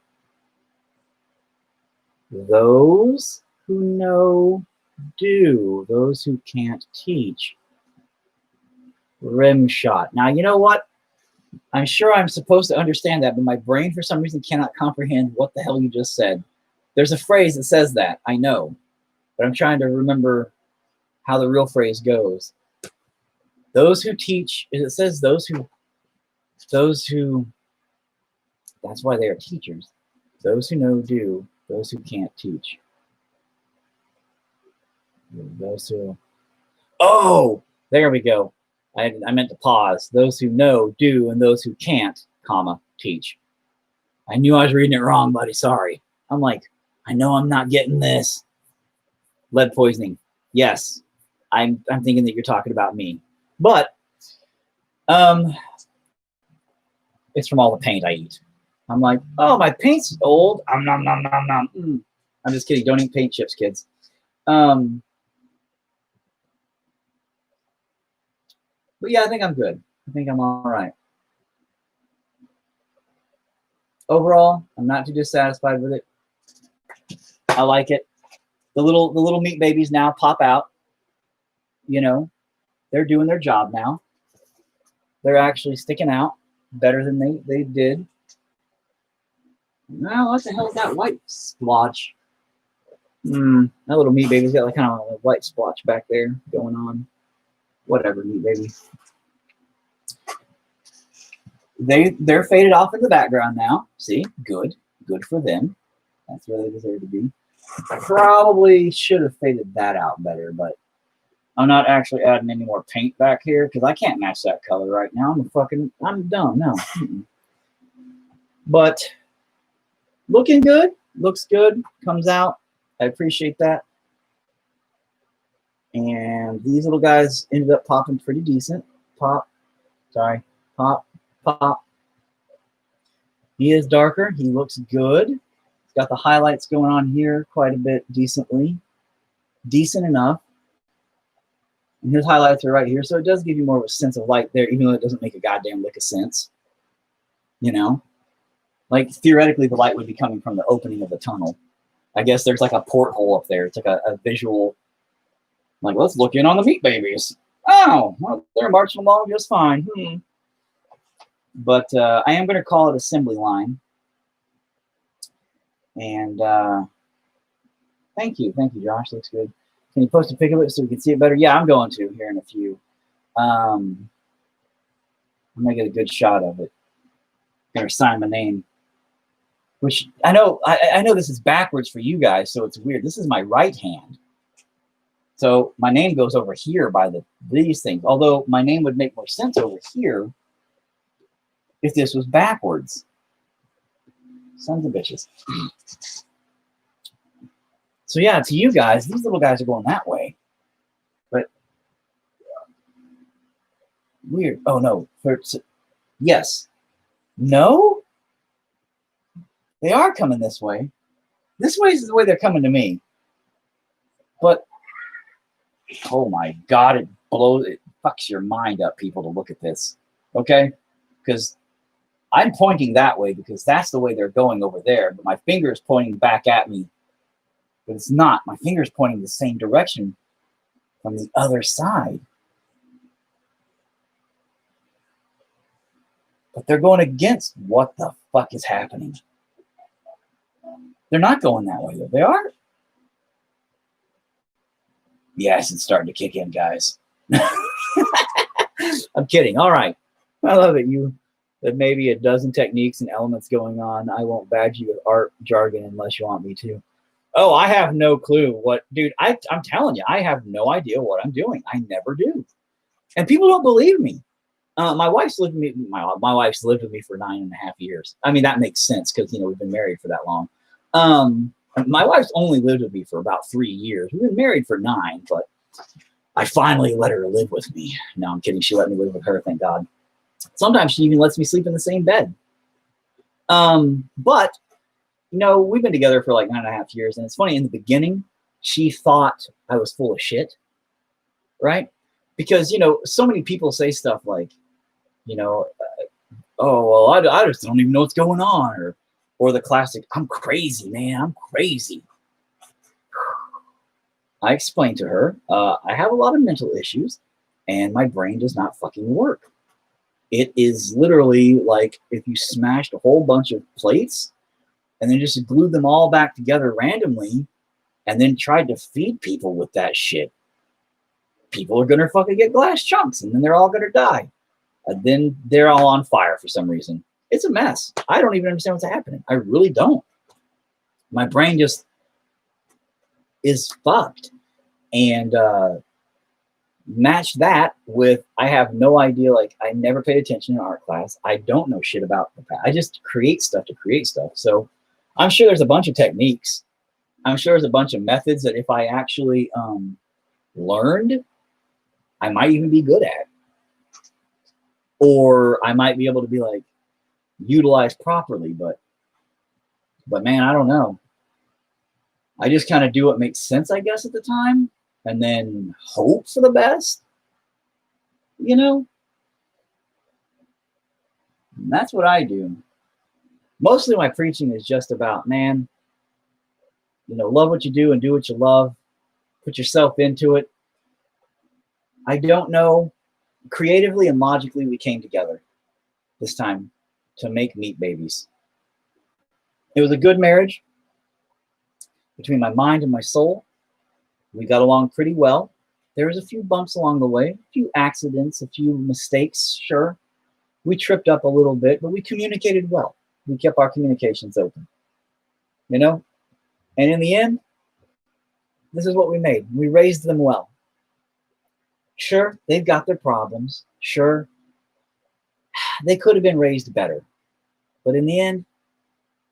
A: Those who know do. Those who can't teach, rim shot. Now, you know what? I'm sure I'm supposed to understand that, but my brain for some reason cannot comprehend what the hell you just said. There's a phrase that says that. I know. But I'm trying to remember how the real phrase goes. Those who teach, it says those who, that's why they are teachers. Those who know do, those who can't teach. Those who, oh, there we go. I meant to pause. Those who know do, and those who can't, comma, teach. I knew I was reading it wrong, buddy. Sorry. I'm like, I know I'm not getting this. Lead poisoning. Yes. I'm thinking that you're talking about me. But it's from all the paint I eat. I'm like, oh, my paint's old. Nom, nom, nom, nom. I'm just kidding. Don't eat paint chips, kids. But yeah, I think I'm good. I think I'm all right. Overall, I'm not too dissatisfied with it. I like it. The little meat babies now pop out. You know, they're doing their job now. They're actually sticking out better than they did. Now, what the hell is that white splotch? That little meat baby's got like kind of a white splotch back there going on. Whatever, meat baby. They're faded off in the background now. See, good for them. That's where they deserve to be. Probably should have faded that out better, but I'm not actually adding any more paint back here because I can't match that color right now. I'm dumb. No. But looking good. Looks good. Comes out. I appreciate that. And these little guys ended up popping pretty decent. Pop. He is darker. He looks good. He's got the highlights going on here quite a bit decently. Decent enough. And his highlights are right here. So it does give you more of a sense of light there, even though it doesn't make a goddamn lick of sense. You know? Like, theoretically, the light would be coming from the opening of the tunnel. I guess there's like a porthole up there. It's like a visual, like, let's look in on the meat babies. Oh, well, they're marching along just fine. But I am going to call it assembly line. And thank you, Josh. Looks good. Can you post a pic of it so we can see it better? Yeah, I'm going to here in a few. I'm going to get a good shot of it. I'm going to sign my name. Which I know this is backwards for you guys, so it's weird. This is my right hand. So my name goes over here by these things. Although my name would make more sense over here if this was backwards. Sons of bitches. So yeah, to you guys, these little guys are going that way. But weird. Oh no. Yes. No? They are coming this way. This way is the way they're coming to me. But oh my God, it fucks your mind up, people, to look at this. Okay? Because I'm pointing that way because that's the way they're going over there. But my finger is pointing back at me. But it's not. My finger is pointing the same direction from the other side. But they're going against what the fuck is happening. They're not going that way, though. They are. The acid's starting to kick in, guys. I'm kidding. All right. I love it. That maybe a dozen techniques and elements going on. I won't badge you with art jargon unless you want me to. Oh, I have no clue what, dude. I'm telling you, I have no idea what I'm doing. I never do, and people don't believe me. My wife's lived with me. My wife's lived with me for 9.5 years. I mean, that makes sense because we've been married for that long. My wife's only lived with me for about 3 years. We've been married for 9, but I finally let her live with me. No, I'm kidding. She let me live with her. Thank God. Sometimes she even lets me sleep in the same bed. But we've been together for like 9.5 years, and it's funny. In the beginning, she thought I was full of shit, right? Because so many people say stuff like, oh well, I just don't even know what's going on, or the classic, I'm crazy, man, I'm crazy. I explained to her, I have a lot of mental issues, and my brain does not fucking work. It is literally like if you smashed a whole bunch of plates and then just glued them all back together randomly and then tried to feed people with that shit. People are going to fucking get glass chunks, and then they're all going to die. And then they're all on fire for some reason. It's a mess. I don't even understand what's happening. I really don't. My brain just is fucked. And match that with, I have no idea. Like, I never paid attention in art class. I don't know shit about the past. I just create stuff to create stuff. So I'm sure there's a bunch of techniques. I'm sure there's a bunch of methods that if I actually learned, I might even be good at. Or I might be able to be like utilized properly, but man, I don't know. I just kind of do what makes sense, I guess, at the time, and then hope for the best. And that's what I do. Mostly my preaching is just about, man, love what you do and do what you love. Put yourself into it. I don't know. Creatively and logically, we came together this time to make meat babies. It was a good marriage. between my mind and my soul. We got along pretty well. There was a few bumps along the way, a few accidents, a few mistakes, sure. We tripped up a little bit, but we communicated well. We kept our communications open, you know? And in the end, this is what we made. We raised them well. Sure, they've got their problems. Sure, they could have been raised better. But in the end,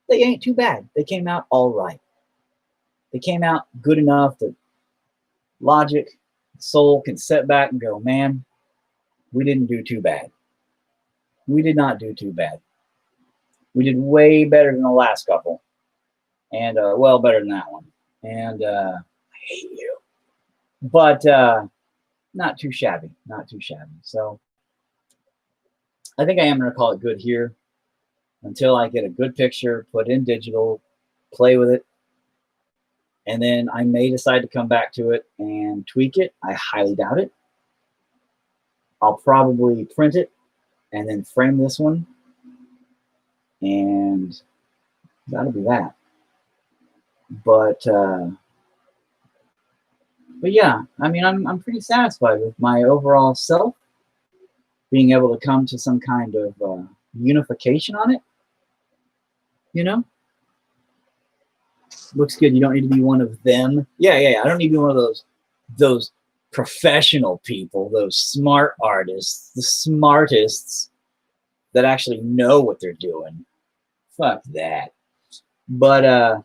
A: they ain't too bad. They came out all right. They came out good enough that logic, soul can sit back and go, man, we didn't do too bad. We did not do too bad. We did way better than the last couple. And, well, better than that one. And I hate you. But not too shabby. Not too shabby. So I think I am going to call it good here until I get a good picture, put in digital, play with it. And then I may decide to come back to it and tweak it. I highly doubt it. I'll probably print it and then frame this one. And that'll be that. But yeah, I mean, I'm pretty satisfied with my overall self, being able to come to some kind of unification on it, you know? Looks good. You don't need to be one of them. Yeah. I don't need to be one of those professional people, those smart artists, the smartists that actually know what they're doing. Fuck that. But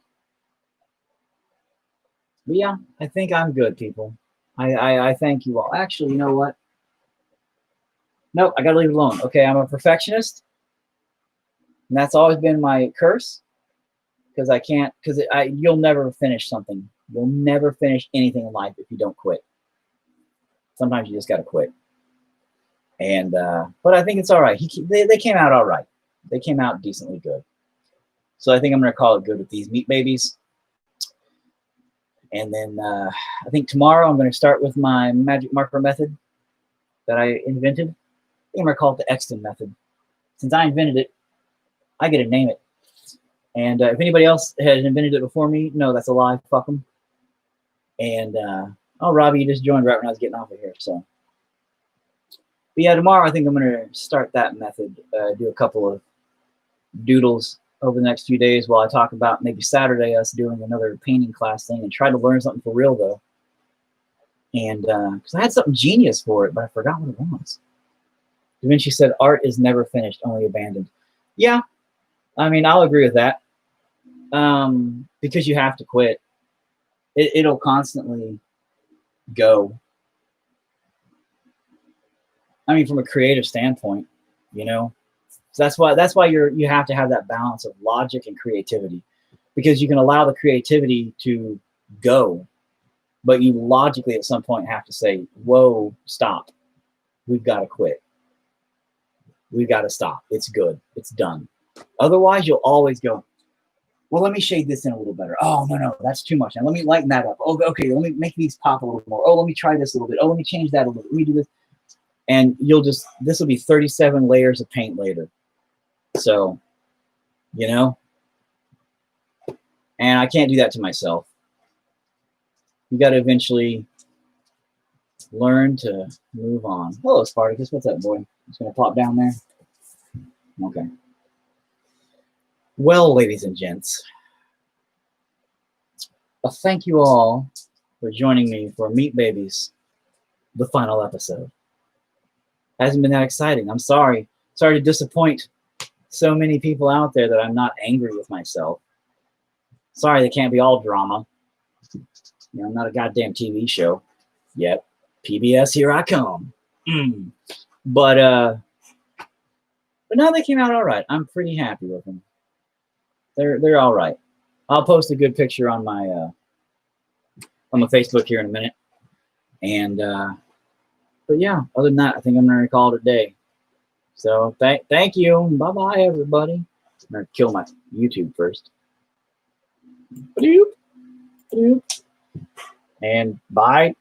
A: yeah, I think I'm good, people. I thank you all. Actually, you know what? Nope, I gotta leave it alone. Okay, I'm a perfectionist, and that's always been my curse. Because I can't, you'll never finish something. You'll never finish anything in life if you don't quit. Sometimes you just got to quit. And, but I think it's all right. They came out all right. They came out decently good. So I think I'm going to call it good with these meat babies. And then I think tomorrow I'm going to start with my magic marker method that I invented. I think I'm going to call it the Exton method. Since I invented it, I get to name it. And if anybody else has invented it before me, no, that's a lie. Fuck them. And, oh, Robbie, you just joined right when I was getting off of here. So, but yeah, tomorrow I think I'm going to start that method, do a couple of doodles over the next few days while I talk about maybe Saturday us doing another painting class thing and try to learn something for real, though. And because I had something genius for it, but I forgot what it was. Da Vinci said, art is never finished, only abandoned. Yeah, I mean, I'll agree with that. Because you have to quit. It'll constantly go. I mean, from a creative standpoint, you know, so that's why you have to have that balance of logic and creativity, because you can allow the creativity to go, but you logically at some point have to say, whoa, stop. We've got to quit. We've got to stop. It's good. It's done. Otherwise, you'll always go, well, let me shade this in a little better. Oh, no, that's too much. Now, let me lighten that up. Oh, okay, let me make these pop a little more. Oh, let me try this a little bit. Oh, let me change that a little bit. Let me do this. And this will be 37 layers of paint later. So, you know, and I can't do that to myself. You got to eventually learn to move on. Hello, Spartacus. What's up, boy? Just going to pop down there. Okay. Well, ladies and gents, thank you all for joining me for Meat Babies, the final episode. Hasn't been that exciting. I'm sorry. Sorry to disappoint so many people out there that I'm not angry with myself. Sorry they can't be all drama. You know, I'm not a goddamn TV show. Yep. PBS, here I come. But no, they came out all right. I'm pretty happy with them. They're all right. I'll post a good picture on my Facebook here in a minute. And but yeah, other than that, I think I'm gonna call it a day. So thank you. Bye-bye, everybody. I'm gonna kill my YouTube first. And bye.